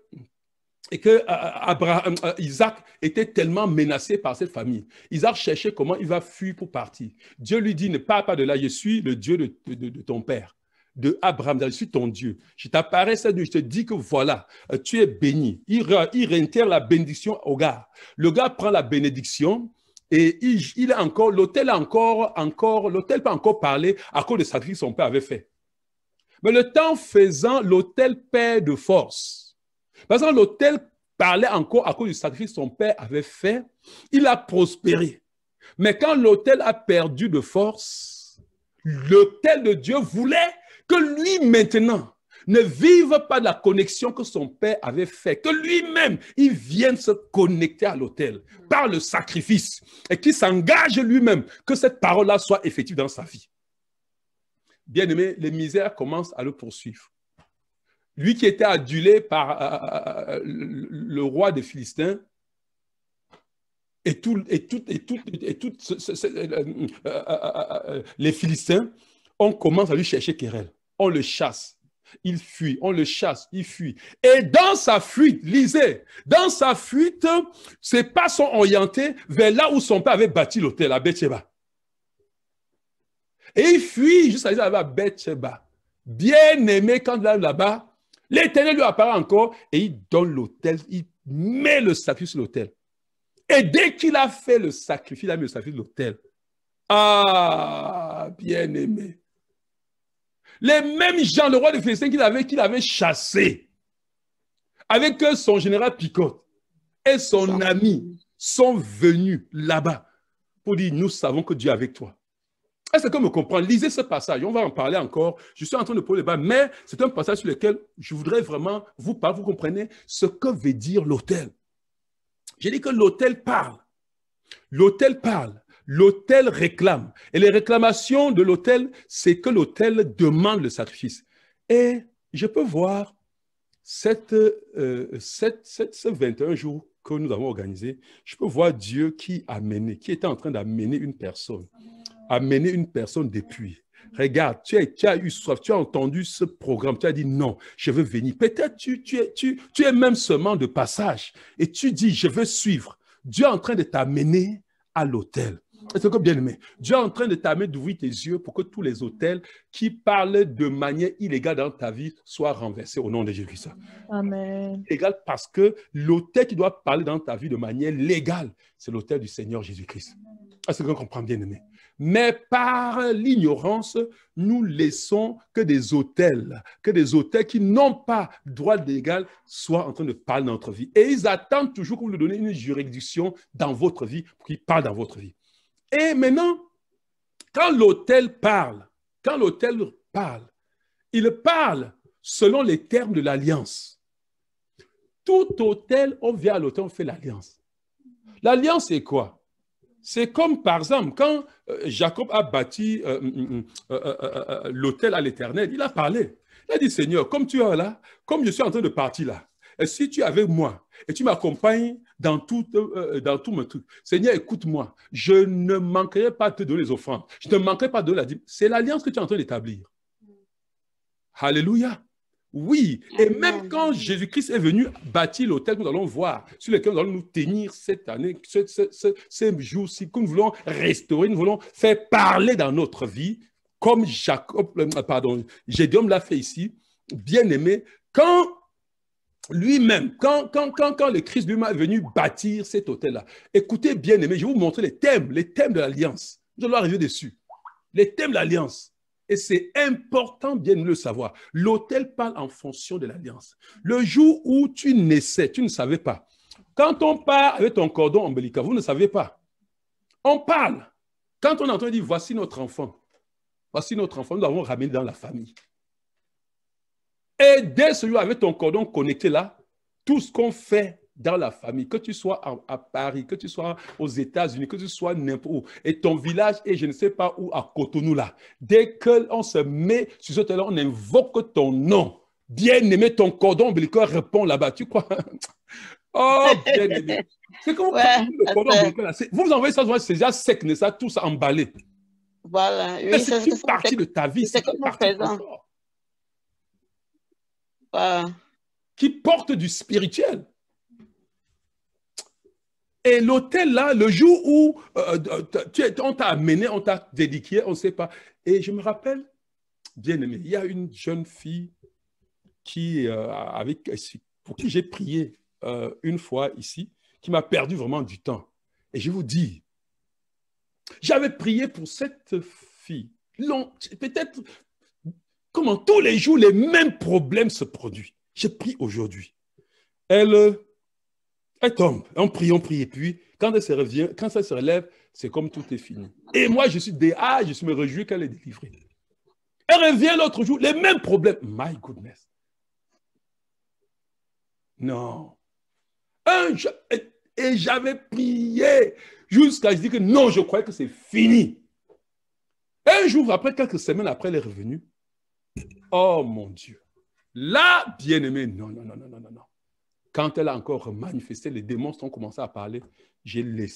Isaac était tellement menacé par cette famille. Isaac cherchait comment il va fuir pour partir. Dieu lui dit, ne pars pas de là, je suis le Dieu de ton père, de Abraham, je suis ton Dieu. Je t'apparais cette nuit, je te dis que voilà, tu es béni. Il réitère la bénédiction au gars. Le gars prend la bénédiction et il a encore, l'autel peut encore parler à cause du sacrifice que son père avait fait. Mais le temps faisant, l'autel perd de force. Parce que l'autel parlait encore à cause du sacrifice que son père avait fait. Il a prospéré. Mais quand l'autel a perdu de force, l'autel de Dieu voulait que lui maintenant ne vive pas de la connexion que son père avait fait, que lui-même, il vienne se connecter à l'autel par le sacrifice et qu'il s'engage lui-même que cette parole-là soit effective dans sa vie. Bien-aimé, les misères commencent à le poursuivre. Lui qui était adulé par le roi des Philistins et les Philistins, on commence à lui chercher querelle. On le chasse, il fuit, on le chasse, il fuit. Et dans sa fuite, lisez, dans sa fuite, ses pas sont orientés vers là où son père avait bâti l'autel, à Bethsheba. Et il fuit jusqu'à arriver à Bethsheba. Bien aimé, quand il arrive là-bas, l'Éternel lui apparaît encore et il donne l'autel, il met le sacrifice sur l'autel. Et dès qu'il a fait le sacrifice, il a mis le sacrifice sur l'autel. Ah, bien aimé. Les mêmes gens, le roi de Philistins qu'il avait chassé, avec son général Picotte et son ami, sont venus là-bas pour dire, nous savons que Dieu est avec toi. Est-ce que vous me comprenez? Lisez ce passage, on va en parler encore. Je suis en train de poser le débat, mais c'est un passage sur lequel je voudrais vraiment vous parler, vous comprenez ce que veut dire l'autel. J'ai dit que l'autel parle. L'autel parle. L'autel réclame. Et les réclamations de l'autel, c'est que l'autel demande le sacrifice. Et je peux voir ce 21 jours que nous avons organisé, je peux voir Dieu qui était en train d'amener une personne. Amener une personne depuis. Regarde, tu as eu soif, tu as entendu ce programme, tu as dit non, je veux venir. Peut-être tu es même seulement de passage et tu dis je veux suivre. Dieu est en train de t'amener à l'autel. Est-ce que bien aimé? Dieu est en train de t'amener d'ouvrir tes yeux pour que tous les autels qui parlent de manière illégale dans ta vie soient renversés au nom de Jésus-Christ. Amen. Légal parce que l'autel qui doit parler dans ta vie de manière légale, c'est l'autel du Seigneur Jésus-Christ. Est-ce que vous comprenez bien aimé? Mais par l'ignorance, nous laissons que des autels qui n'ont pas droit légal soient en train de parler dans notre vie. Et ils attendent toujours que vous leur donnez une juridiction dans votre vie pour qu'ils parlent dans votre vie. Et maintenant, quand l'autel parle, il parle selon les termes de l'alliance. Tout autel, on vient à l'autel, on fait l'alliance. L'alliance, c'est quoi? C'est comme, par exemple, quand Jacob a bâti l'autel à l'Éternel, il a parlé. Il a dit, Seigneur, comme tu es là, comme je suis en train de partir là, et si tu es avec moi et tu m'accompagnes dans tout mon truc, Seigneur, écoute-moi, je ne manquerai pas de te donner les offrandes. Je ne manquerai pas de donner la dîme. C'est l'alliance que tu es en train d'établir. Alléluia. Oui, et même quand Jésus-Christ est venu bâtir l'autel que nous allons voir, sur lequel nous allons nous tenir cette année, ces jours-ci, que nous voulons restaurer, nous voulons faire parler dans notre vie, comme Gédéon l'a fait ici, bien aimé, quand lui-même, quand le Christ lui-même est venu bâtir cet autel-là, écoutez bien aimé, je vais vous montrer les thèmes de l'alliance. Nous allons arriver dessus. Les thèmes de l'alliance. Et c'est important bien de le savoir. L'autel parle en fonction de l'alliance. Le jour où tu naissais, tu ne savais pas. Quand on part avec ton cordon ombilical, vous ne savez pas. On parle. Quand on entend dire, voici notre enfant, nous l'avons ramené dans la famille. Et dès ce jour, avec ton cordon connecté là, tout ce qu'on fait dans la famille, que tu sois à Paris, que tu sois aux États-Unis, que tu sois n'importe où, et ton village est je ne sais pas où, à Cotonou là, dès qu'on se met sur ce terrain, on invoque ton nom. Bien-aimé, ton cordon ombilical répond là-bas. Tu crois? Oh, bien-aimé. C'est comme le cordon ombilical là. Vous envoyez ça, c'est déjà sec, n'est-ce pas? Tout ça emballé. Voilà. Oui, c'est une partie de ta vie. C'est une partie de ton corps. Voilà. Qui porte du spirituel. Et l'hôtel là, le jour où on t'a amené, on t'a dédié, on ne sait pas. Et je me rappelle, bien aimé, il y a une jeune fille pour qui j'ai prié une fois ici, qui m'a perdu vraiment du temps. Et je vous dis, j'avais prié pour cette fille. Peut-être, comment tous les jours, les mêmes problèmes se produisent. J'ai prié aujourd'hui. Elle tombe, on prie, et puis quand elle se relève, c'est comme tout est fini. Et moi, je me réjouis qu'elle est délivrée. Elle revient l'autre jour, les mêmes problèmes. My goodness. Non. Et j'avais prié jusqu'à ce que non, je croyais que c'est fini. Un jour après, quelques semaines après, elle est revenue. Oh mon Dieu. Là, bien-aimé, non. Quand elle a encore manifesté, les démons ont commencé à parler. Je l'ai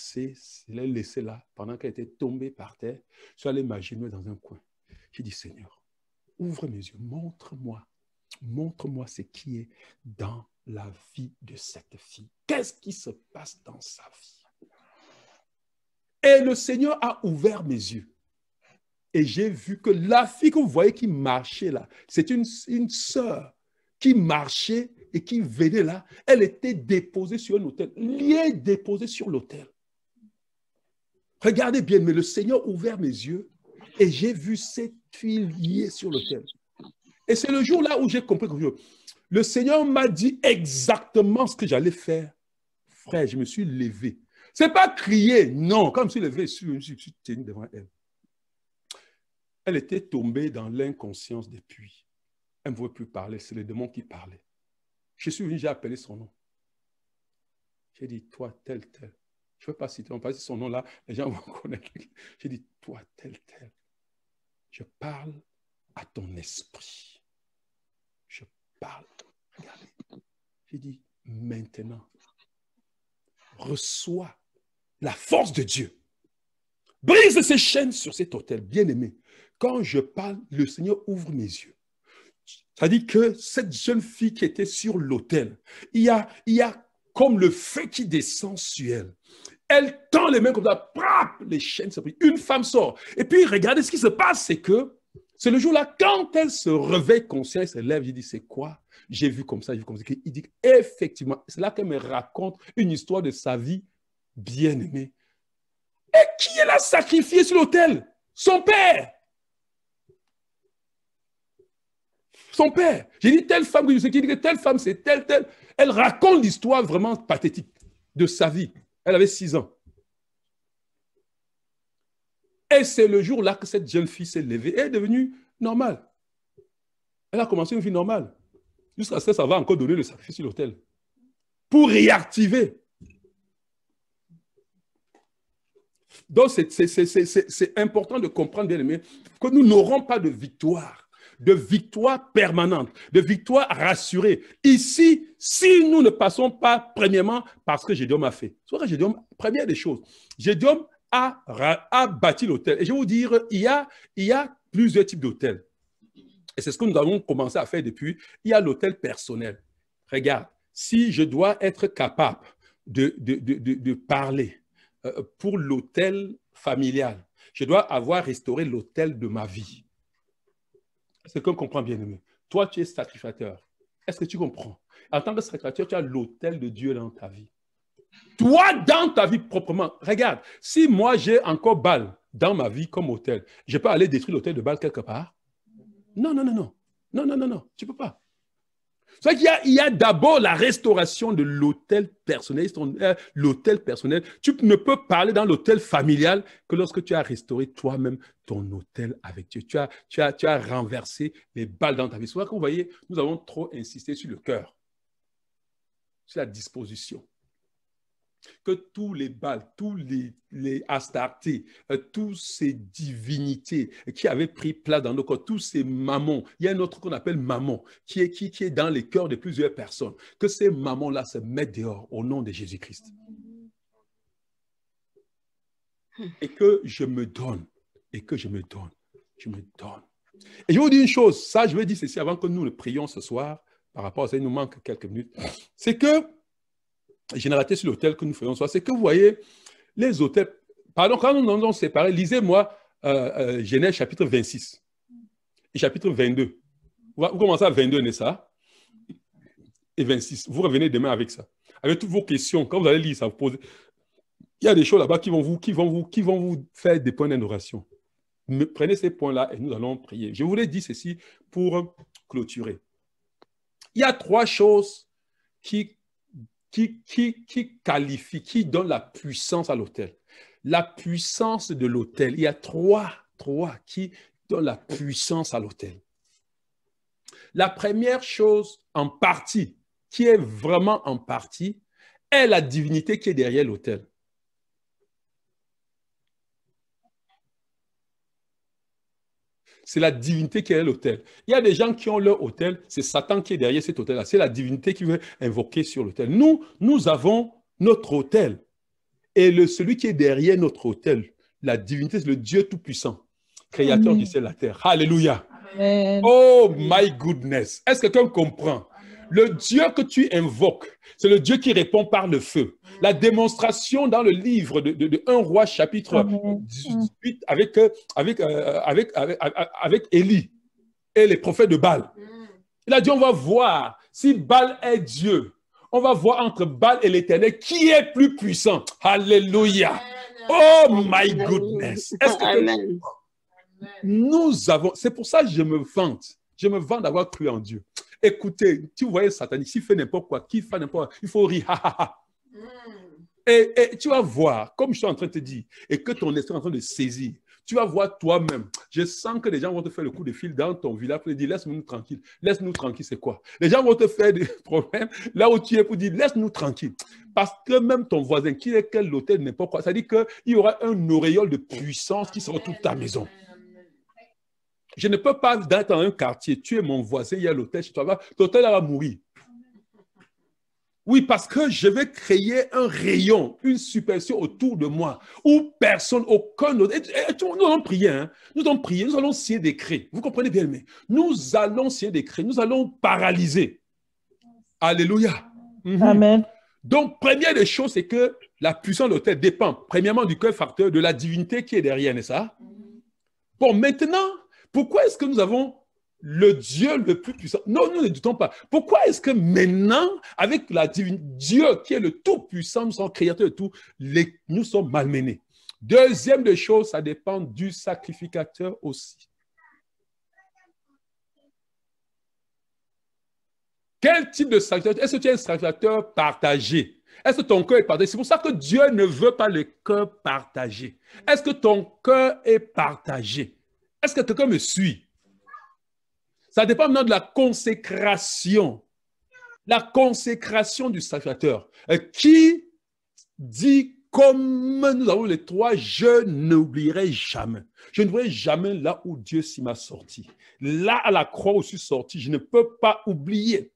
laissé là, pendant qu'elle était tombée par terre. Je suis allé m'agenouiller dans un coin. J'ai dit, Seigneur, ouvre mes yeux, montre-moi ce qui est dans la vie de cette fille. Qu'est-ce qui se passe dans sa vie? Et le Seigneur a ouvert mes yeux. Et j'ai vu que la fille que vous voyez qui marchait là, c'est une sœur qui marchait et qui venait là. Elle était déposée sur un autel, liée, déposée sur l'autel. Regardez bien, mais le Seigneur a ouvert mes yeux et j'ai vu cette fille liée sur l'autel. Et c'est le jour là où j'ai compris que le Seigneur m'a dit exactement ce que j'allais faire. Frère, je me suis levé. Ce n'est pas crier, non. Quand je me suis levé, je me suis tenu devant elle. Elle était tombée dans l'inconscience depuis. Elle ne pouvait plus parler, c'est le démon qui parlait. Je suis venu, j'ai appelé son nom. J'ai dit, toi, tel. Je ne veux pas citer, on va dire son nom là, les gens vont connaître. J'ai dit, toi, tel. Je parle à ton esprit. Je parle. Regardez. J'ai dit, maintenant, reçois la force de Dieu. Brise ces chaînes sur cet autel, bien-aimé. Quand je parle, le Seigneur ouvre mes yeux. Ça dit que cette jeune fille qui était sur l'autel, il y a comme le feu qui descend sur elle. Elle tend les mains comme ça, les chaînes se brisent. Une femme sort. Et puis, regardez ce qui se passe, c'est que c'est le jour-là, quand elle se réveille consciente, elle se lève, je dis, c'est quoi? J'ai vu comme ça, j'ai vu comme ça. Il dit, effectivement, c'est là qu'elle me raconte une histoire de sa vie bien-aimée. Et qui elle a sacrifié sur l'autel? Son père. Son père. J'ai dit, telle femme, je sais qui dit que telle femme, c'est telle. Elle raconte l'histoire vraiment pathétique de sa vie. Elle avait 6 ans. Et c'est le jour-là que cette jeune fille s'est levée et est devenue normale. Elle a commencé une vie normale. Jusqu'à ce que ça va encore donner le sacrifice sur l'autel. Pour réactiver. Donc, c'est important de comprendre, bien aimé, que nous n'aurons pas de victoire permanente, de victoire rassurée. Ici, si nous ne passons pas premièrement parce que Gédéon a fait. Soit que Gédéon, première des choses, Gédéon a bâti l'autel. Et je vais vous dire, il y a plusieurs types d'hôtels. Et c'est ce que nous avons commencé à faire depuis. Il y a l'hôtel personnel. Regarde, si je dois être capable de parler pour l'hôtel familial, je dois avoir restauré l'hôtel de ma vie. Est-ce qu'on comprend bien, aimé? Toi, tu es sacrificateur. Est-ce que tu comprends? En tant que sacrificateur, tu as l'autel de Dieu dans ta vie. Toi, dans ta vie proprement, regarde, si moi j'ai encore Baal dans ma vie comme autel, je peux aller détruire l'autel de Baal quelque part? Non, tu ne peux pas. C'est qu'il y a d'abord la restauration de l'autel personnel. L'autel personnel. Tu ne peux parler dans l'autel familial que lorsque tu as restauré toi-même ton autel avec Dieu. Tu as renversé les balles dans ta vie. C'est vrai que vous voyez, nous avons trop insisté sur le cœur, sur la disposition. Que tous les Baals, tous les Astartés, toutes ces divinités qui avaient pris place dans nos corps, tous ces mammons, il y a un autre qu'on appelle mammon, qui est dans les cœurs de plusieurs personnes, que ces mammons-là se mettent dehors au nom de Jésus-Christ. Et que je me donne, et que je me donne, je me donne. Et je vous dis une chose, ça je vais dire ceci avant que nous le prions ce soir, par rapport à ça, il nous manque quelques minutes, c'est que j'ai raté sur l'autel que nous faisons ce soir, c'est que vous voyez, les autels, pardon, quand nous nous avons séparés, lisez-moi Genèse chapitre 26 et chapitre 22. Vous commencez à 22, n'est-ce pas? Et 26. Vous revenez demain avec ça. Avec toutes vos questions, quand vous allez lire ça, vous posez. Il y a des choses là-bas qui vont vous faire des points d'adoration. Prenez ces points-là et nous allons prier. Je voulais dire ceci pour clôturer. Il y a trois choses qui qualifie, qui donne la puissance à l'autel. La puissance de l'autel. Il y a trois qui donnent la puissance à l'autel. La première chose en partie, qui est vraiment en partie, est la divinité qui est derrière l'autel. C'est la divinité qui est l'autel. Il y a des gens qui ont leur autel, c'est Satan qui est derrière cet autel-là. C'est la divinité qui veut invoquer sur l'autel. Nous avons notre autel. Et celui qui est derrière notre autel, la divinité, c'est le Dieu Tout-Puissant, créateur du ciel et de la terre. Alléluia. Amen. Oh my goodness. Est-ce que quelqu'un comprend? Le Dieu que tu invoques, c'est le Dieu qui répond par le feu. La démonstration dans le livre de 1 Roi chapitre 18 avec Élie et les prophètes de Baal. Il a dit, on va voir si Baal est Dieu. On va voir entre Baal et l'Éternel qui est plus puissant. Alléluia. Oh my goodness. Est-ce que nous avons... C'est pour ça que je me vante. Je me vante d'avoir cru en Dieu. Écoutez, tu voyais Satan, s'il fait n'importe quoi, qui fait n'importe quoi, il faut rire. Et tu vas voir, comme je suis en train de te dire, et que ton esprit est en train de saisir, tu vas voir toi-même. Je sens que les gens vont te faire le coup de fil dans ton village pour te dire, laisse-nous tranquille. Laisse-nous tranquille, c'est quoi? Les gens vont te faire des problèmes là où tu es pour dire, laisse-nous tranquille. Parce que même ton voisin, qui est quel hôtel, n'importe quoi, ça dit qu'il y aura un auréole de puissance qui sera toute ta maison. Je ne peux pas être dans un quartier, tu es mon voisin, il y a l'hôtel chez toi, l'hôtel va mourir. Oui, parce que je vais créer un rayon, une superficie autour de moi, où personne, aucun autre... Nous allons prier, hein? Nous allons signer des décrets. Vous comprenez bien, mais nous allons signer des décrets, nous allons paralyser. Alléluia. Amen. Donc, première des choses, c'est que la puissance de l'hôtel dépend, premièrement, du cœur facteur, de la divinité qui est derrière, n'est-ce pas? Bon, maintenant... Pourquoi est-ce que nous avons le Dieu le plus puissant? Non, nous ne doutons pas. Pourquoi est-ce que maintenant, avec la divine Dieu qui est le tout-puissant, nous sommes créateurs de tout, nous sommes malmenés? Deuxième des choses, ça dépend du sacrificateur aussi. Quel type de sacrificateur? Est-ce que tu es un sacrificateur partagé? Est-ce que ton cœur est partagé? C'est pour ça que Dieu ne veut pas le cœur partagé. Est-ce que ton cœur est partagé? Est-ce que quelqu'un me suit? Ça dépend maintenant de la consécration. La consécration du sacrificateur. Qui dit, comme nous avons les trois, je n'oublierai jamais. Je n'oublierai jamais là où Dieu s'y m'a sorti. Là, à la croix où je suis sorti, je ne peux pas oublier.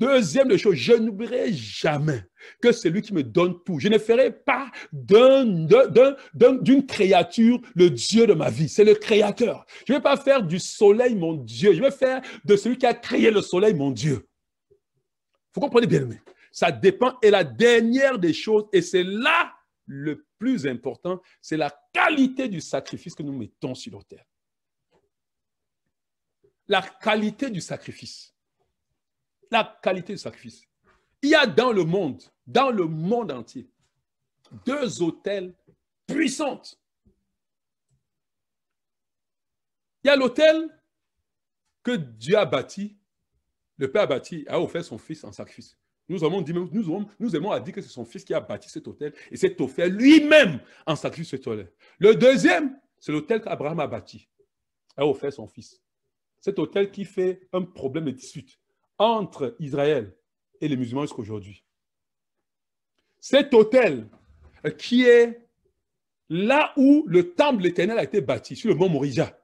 Deuxième des choses, je n'oublierai jamais que c'est lui qui me donne tout. Je ne ferai pas d'une créature le Dieu de ma vie. C'est le Créateur. Je ne vais pas faire du soleil mon Dieu. Je vais faire de celui qui a créé le soleil mon Dieu. Vous comprenez bien, mais ça dépend. Et la dernière des choses, et c'est là le plus important, c'est la qualité du sacrifice que nous mettons sur l'autel. La qualité du sacrifice. La qualité du sacrifice. Il y a dans le monde entier, deux autels puissants. Il y a l'autel que Dieu a bâti, Le Père a bâti, a offert son Fils en sacrifice. Nous aimons à dire que c'est son Fils qui a bâti cet autel et cet autel lui-même en sacrifice cet autel. Le deuxième, c'est l'autel qu'Abraham a bâti, a offert son Fils. Cet autel qui fait un problème de dispute entre Israël et les musulmans jusqu'à aujourd'hui. Cet autel qui est là où le temple de l'Éternel a été bâti, sur le mont Moria.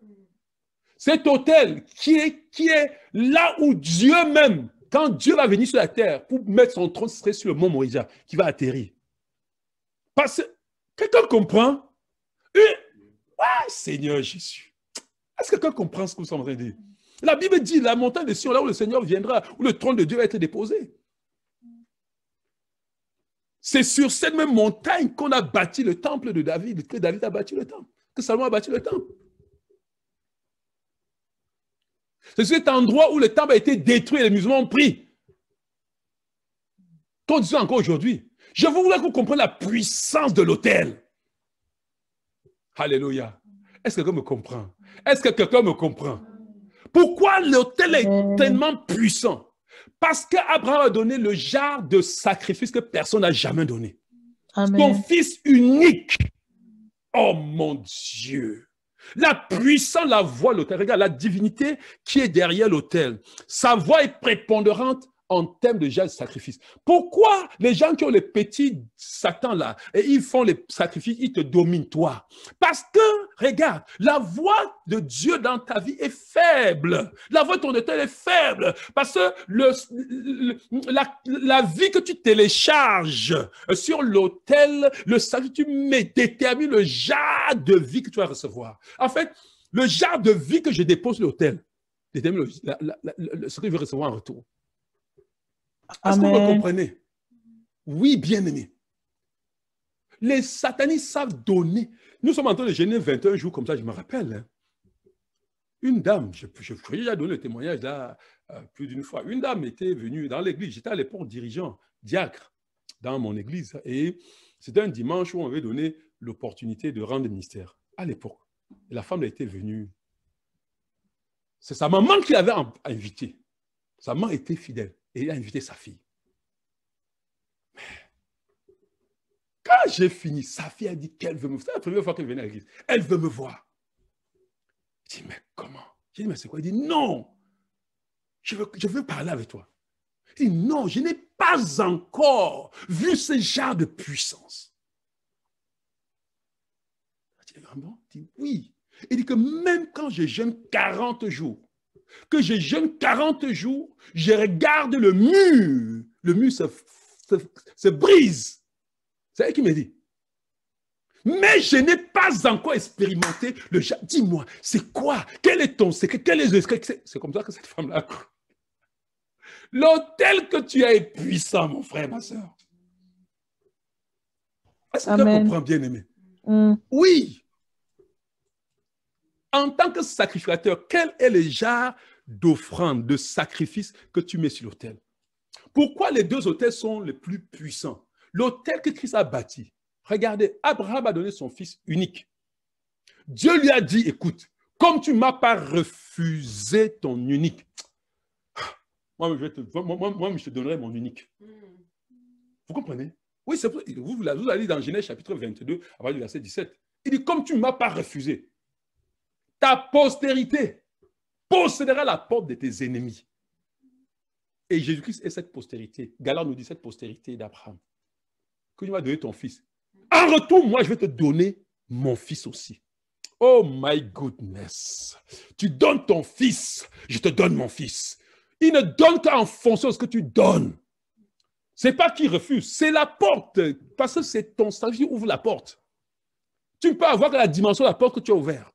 Cet autel qui est là où Dieu même, quand Dieu va venir sur la terre pour mettre son trône, ce serait sur le mont Moria qui va atterrir. Parce que quelqu'un comprend? Seigneur Jésus. Est-ce que quelqu'un comprend ce que nous sommes en train de dire? La Bible dit la montagne de Sion, là où le Seigneur viendra, où le trône de Dieu va être déposé. C'est sur cette même montagne qu'on a bâti le temple de David, que David a bâti le temple, que Salomon a bâti le temple. C'est cet endroit où le temple a été détruit et les musulmans ont pris. Qu'on dit encore aujourd'hui. Je voudrais que vous compreniez la puissance de l'autel. Alléluia. Est-ce que quelqu'un me comprend? Est-ce que quelqu'un me comprend? Pourquoi l'autel est tellement puissant? Parce qu'Abraham a donné le genre de sacrifice que personne n'a jamais donné. Amen. Son fils unique. Oh mon Dieu. La puissance, la voix de l'autel. Regarde la divinité qui est derrière l'autel. Sa voix est prépondérante en termes de genre de sacrifice. Pourquoi les gens qui ont les petits satans là, et ils font les sacrifices, ils te dominent toi? Parce que, regarde, la voix de Dieu dans ta vie est faible. La voix de ton autel est faible. Parce que la vie que tu télécharges sur l'autel, le sacrifice, tu détermine le genre de vie que tu vas recevoir. En fait, le genre de vie que je dépose sur l'autel détermine ce que je vais recevoir en retour. Est-ce que vous me comprenez? Oui, bien-aimé. Les satanistes savent donner. Nous sommes en train de jeûner 21 jours comme ça, je me rappelle. Hein. Une dame, je crois déjà donné le témoignage là plus d'une fois. Une dame était venue dans l'église. J'étais à l'époque dirigeant, diacre dans mon église. Et c'était un dimanche où on m'avait donné l'opportunité de rendre ministère. À l'époque. Et la femme était venue. C'est sa maman qui l'avait invitée. Sa maman était fidèle. Et il a invité sa fille. Mais quand j'ai fini, sa fille a dit qu'elle veut me voir. C'est la première fois qu'elle venait à l'église. Elle veut me voir. Je dis, mais comment? J'ai dit, mais c'est quoi? Il dit, non. Je veux parler avec toi. Il dit, non, je n'ai pas encore vu ce genre de puissance. Je dis, ah bon? Il dit, oui. Il dit que même quand je jeûne 40 jours, je regarde le mur se brise. C'est elle qui me dit. Mais je n'ai pas encore expérimenté le genre. Dis-moi, c'est quoi? Quel est ton secret? C'est comme ça que cette femme-là a cru. L'autel que tu as est puissant, mon frère, ma soeur. Est-ce que tu comprends, bien-aimé? Oui. En tant que sacrificateur, quel est le genre d'offrande, de sacrifice que tu mets sur l'autel? Pourquoi les deux autels sont les plus puissants? L'autel que Christ a bâti. Regardez, Abraham a donné son fils unique. Dieu lui a dit, écoute, comme tu ne m'as pas refusé ton unique, moi, je te donnerai mon unique. Vous comprenez? Oui, c'est pour, vous allez dans Genèse chapitre 22, à partir du verset 17. Il dit, comme tu ne m'as pas refusé, ta postérité possédera la porte de tes ennemis. Et Jésus-Christ est cette postérité. Galates nous dit cette postérité d'Abraham. Que tu vas donner ton fils. En retour, moi, je vais te donner mon fils aussi. Oh my goodness. Tu donnes ton fils, je te donne mon fils. Il ne donne qu'en fonction de ce que tu donnes. Ce n'est pas qu'il refuse, c'est la porte. Parce que c'est ton sacrifice qui ouvre la porte. Tu ne peux avoir que la dimension de la porte que tu as ouverte.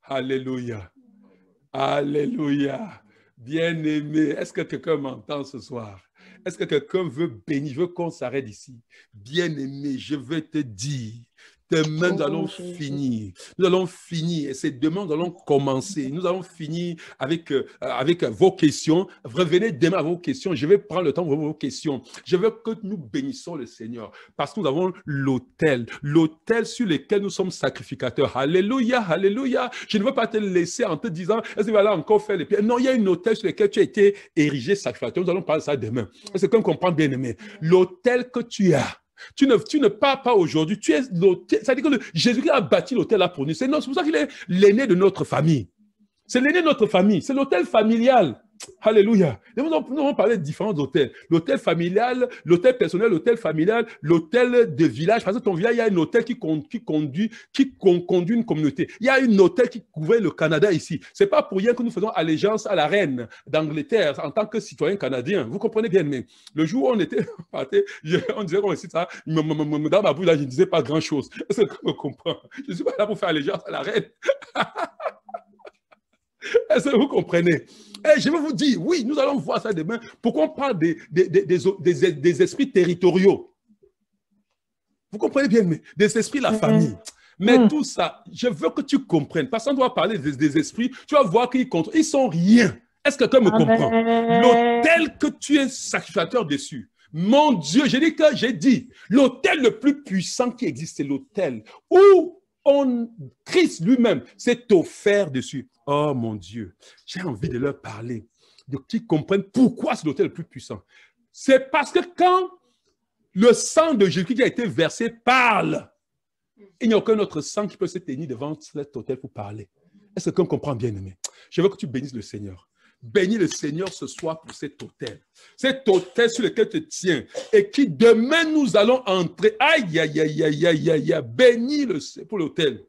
Alléluia. Alléluia. Bien-aimé, est-ce que quelqu'un m'entend ce soir? Est-ce que quelqu'un veut bénir? Je veux qu'on s'arrête ici. Bien-aimé, je veux te dire, demain, nous allons finir. Nous allons finir. Et c'est demain, nous allons commencer. Nous allons finir avec vos questions. Revenez demain à vos questions. Je vais prendre le temps pour vos questions. Je veux que nous bénissons le Seigneur parce que nous avons l'autel sur lequel nous sommes sacrificateurs. Alléluia, alléluia. Je ne veux pas te laisser en te disant, est-ce que tu vas là encore faire les pieds? Non, il y a une autel sur lequel tu as été érigé sacrificateur. Nous allons parler de ça demain. C'est comme comprendre bien aimé. L'autel que tu as. Tu ne pars pas aujourd'hui, tu es l'autel. C'est-à-dire que Jésus-Christ a bâti l'autel là pour nous. C'est pour ça qu'il est l'aîné de notre famille. C'est l'aîné de notre famille. C'est l'autel familial. Alléluia. Nous allons parler de différents hôtels. L'hôtel familial, l'hôtel personnel, l'hôtel familial, l'hôtel de village. Parce que ton village, il y a un hôtel qui conduit une communauté. Il y a un hôtel qui couvrait le Canada ici. Ce n'est pas pour rien que nous faisons allégeance à la reine d'Angleterre en tant que citoyen canadien. Vous comprenez bien, mais le jour où on était parti, on disait qu'on cite ça, dans ma bouche, là, je ne disais pas grand-chose. Est-ce que vous comprenez? Je ne suis pas là pour faire allégeance à la reine. Est-ce que vous comprenez? Et je vais vous dire, oui, nous allons voir ça demain. Pourquoi on parle des esprits territoriaux? Vous comprenez bien, mais des esprits de la famille. Mais tout ça, je veux que tu comprennes. Parce qu'on doit parler des esprits, tu vas voir qu'ils sont rien. Est-ce que quelqu'un me comprend? L'autel que tu es sacrificateur dessus. Mon Dieu, j'ai dit, l'autel le plus puissant qui existe, c'est l'autel où Christ lui-même s'est offert dessus. Oh mon Dieu, j'ai envie de leur parler, de qu'ils comprennent pourquoi c'est l'autel le plus puissant. C'est parce que quand le sang de Jésus qui a été versé parle, il n'y a aucun autre sang qui peut se tenir devant cet autel pour parler. Est-ce que qu'on comprend bien, aimé? Je veux que tu bénisses le Seigneur. Bénis le Seigneur ce soir pour cet autel. Cet autel sur lequel tu tiens et qui demain nous allons entrer. Aïe, aïe, aïe, aïe, aïe, aïe, aïe. Bénis pour l'autel.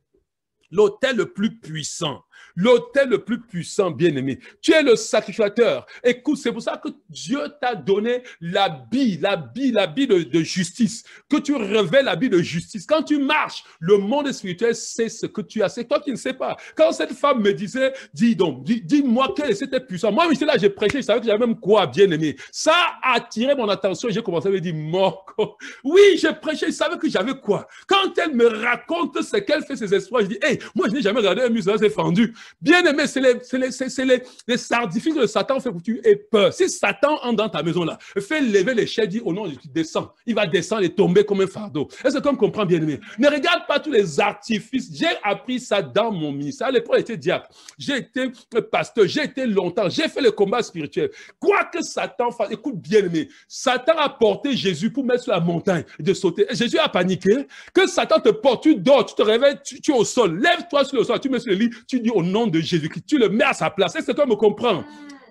L'autel le plus puissant. L'autel le plus puissant, bien-aimé. Tu es le sacrificateur. Écoute, c'est pour ça que Dieu t'a donné l'habit de justice. Que tu révèles l'habit de justice. Quand tu marches, le monde spirituel sait ce que tu as. C'est toi qui ne sais pas. Quand cette femme me disait, dis-moi quel était puissant. Moi, j'étais là, j'ai prêché, je savais que j'avais même quoi, bien-aimé. Ça a attiré mon attention. J'ai commencé à me dire, Moko. Oui, j'ai prêché, je savais que j'avais quoi. Quand elle me raconte ce qu'elle fait, ses espoirs, je dis, hey, moi, je n'ai jamais regardé un musée, c'est fendu. Bien-aimé, c'est les artifices de Satan fait que tu aies peur. Si Satan entre dans ta maison là, fait lever l'échelle, dit au nom de Jésus, descends. Il va descendre et tomber comme un fardeau. Est-ce que tu comprends, bien-aimé? Ne regarde pas tous les artifices. J'ai appris ça dans mon ministère. À l'époque, j'étais diacre. J'ai été pasteur. J'ai été longtemps. J'ai fait le combat spirituel. Quoi que Satan fasse, écoute, bien-aimé, Satan a porté Jésus pour mettre sur la montagne et de sauter. Et Jésus a paniqué. Que Satan te porte, tu dors, tu te réveilles, tu es au sol. Lève-toi sur le sol, tu mets sur le lit, tu dis au nom de Jésus-Christ, tu le mets à sa place. Est-ce que toi me comprends?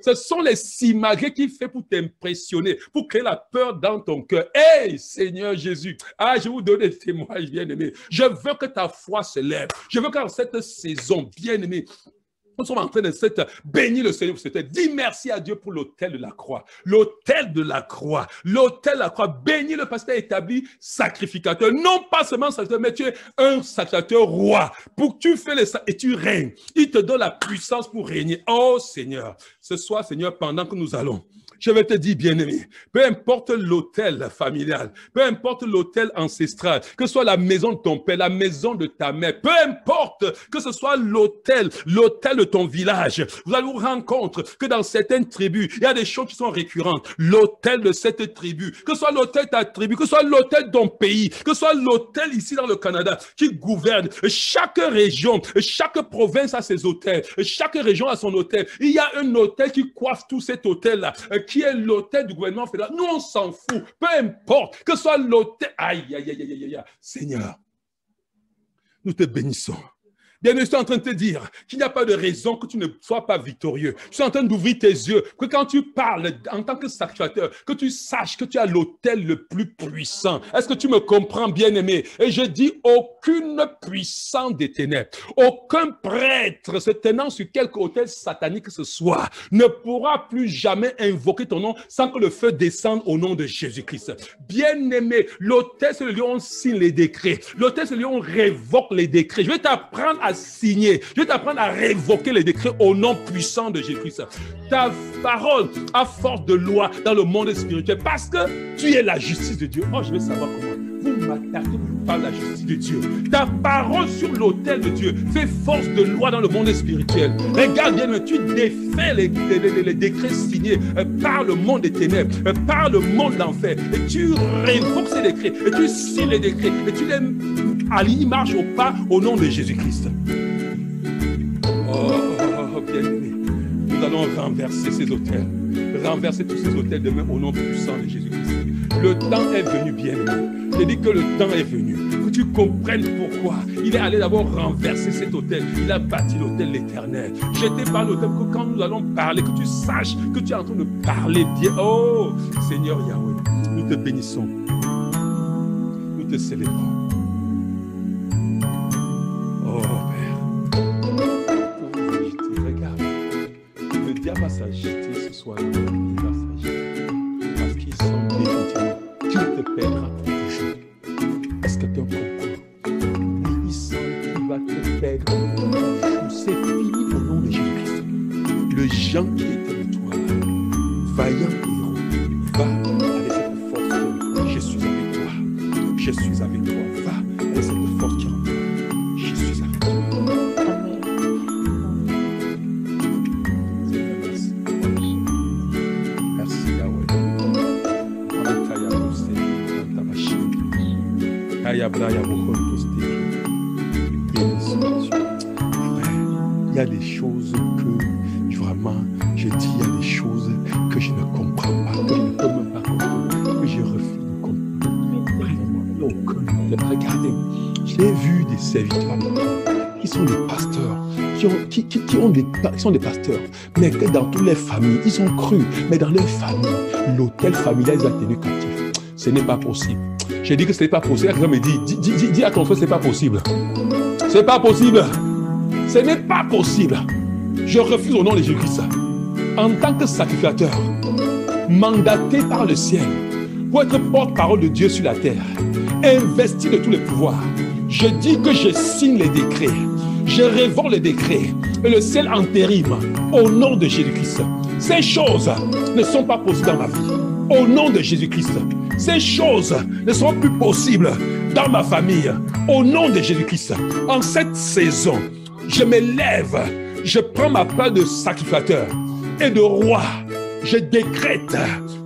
Ce sont les simagrées qu'il fait pour t'impressionner, pour créer la peur dans ton cœur. Hey, Seigneur Jésus, je vous donne des témoignages, bien-aimés. Je veux que ta foi se lève. Je veux qu'en cette saison, bien-aimés, nous sommes en train de bénir le Seigneur pour cette. Dis merci à Dieu pour l'autel de la croix. L'autel de la croix. L'autel de la croix. Bénis le pasteur établi sacrificateur. Non pas seulement sacrificateur, mais tu es un sacrificateur roi. Pour que tu fais et tu règnes. Il te donne la puissance pour régner. Oh Seigneur, ce soir, Seigneur, pendant que nous allons, je vais te dire, bien-aimé, peu importe l'autel familial, peu importe l'autel ancestral, que ce soit la maison de ton père, la maison de ta mère, peu importe que ce soit l'autel de ton village, vous allez vous rendre compte que dans certaines tribus, il y a des choses qui sont récurrentes. L'autel de cette tribu, que ce soit l'autel de ta tribu, que ce soit l'autel de ton pays, que ce soit l'autel ici dans le Canada qui gouverne. Chaque région, chaque province a ses autels, chaque région a son autel. Il y a un autel qui coiffe tout cet autel-là, qui est l'autel du gouvernement fédéral. Nous, on s'en fout. Peu importe que ce soit l'autel. Aïe, aïe, aïe, aïe, aïe, aïe. Seigneur, nous te bénissons. Bien, je suis en train de te dire qu'il n'y a pas de raison que tu ne sois pas victorieux. Je suis en train d'ouvrir tes yeux, que quand tu parles en tant que sacrificateur, que tu saches que tu as l'autel le plus puissant. Est-ce que tu me comprends, bien-aimé? Et je dis, aucune puissance des ténèbres, aucun prêtre se tenant sur quelque autel satanique que ce soit, ne pourra plus jamais invoquer ton nom sans que le feu descende au nom de Jésus-Christ. Bien-aimé, l'autel, c'est le lieu où on signe les décrets. L'autel, c'est le lieu où on révoque les décrets. Je vais t'apprendre à signer. Je vais t'apprendre à révoquer les décrets au nom puissant de Jésus-Christ. Ta parole a force de loi dans le monde spirituel parce que tu es la justice de Dieu. Oh, je vais savoir comment. Vous m'attaquez, vous par la justice de Dieu. Ta parole sur l'autel de Dieu fait force de loi dans le monde spirituel. Regarde bien, tu défais les décrets signés par le monde des ténèbres, par le monde d'enfer. Et tu révoques ces décrets, et tu signes les décrets, et tu les alignes, marches au pas au nom de Jésus-Christ. Oh, bien-aimé, nous allons renverser ces autels. Renverser tous ces autels demain au nom puissant de Jésus-Christ. Le temps est venu, bien-aimé. Je dis que le temps est venu. Que tu comprennes pourquoi. Il est allé d'abord renverser cet autel. Il a bâti l'autel l'Éternel. Je te parle l'autel que quand nous allons parler, que tu saches que tu es en train de parler bien. Oh, Seigneur Yahweh, nous te bénissons. Nous te célébrons. Oh, Père. Regarde. Le diable va s'agiter ce soir. Il va s'agiter. Parce qu'il sent définitivement. Tu te perdras pour toujours. Est-ce que tu comprends? Oui, il sent qu'il va te perdre pour toujours. C'est fini au nom de Jésus-Christ. Le Jean qui était en toi, vaillant héros, va avec cette force qui est en toi. Je suis avec toi. Je suis avec toi. Va avec cette force qui est en toi. Je suis avec toi. Il y a des choses que vraiment, je dis, il y a des choses que je ne comprends pas, que je ne peux même pas comprendre, que je refuse de comprendre. Regardez, j'ai vu des serviteurs qui sont des pasteurs, qui sont des pasteurs, mais que dans toutes les familles, ils ont cru, mais dans leur famille, l'autel familial les a tenus captifs. Ce n'est pas possible. J'ai dit que ce n'est pas possible. Quelqu'un me dit, dis à ton frère, ce n'est pas possible. Ce n'est pas possible. Ce n'est pas possible. Je refuse au nom de Jésus-Christ. En tant que sacrificateur, mandaté par le ciel, pour être porte-parole de Dieu sur la terre, investi de tous les pouvoirs, je dis que je signe les décrets. Je révoque les décrets. Et le ciel entérime au nom de Jésus-Christ. Ces choses ne sont pas possibles dans ma vie. Au nom de Jésus-Christ. Ces choses ne seront plus possibles dans ma famille. Au nom de Jésus-Christ. En cette saison, je me lève. Je prends ma place de sacrificateur et de roi. Je décrète.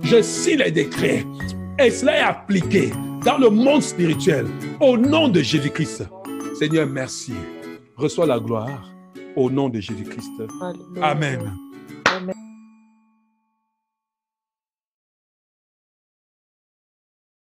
Je signe les décrets. Et cela est appliqué dans le monde spirituel. Au nom de Jésus-Christ. Seigneur, merci. Reçois la gloire. Au nom de Jésus-Christ. Amen.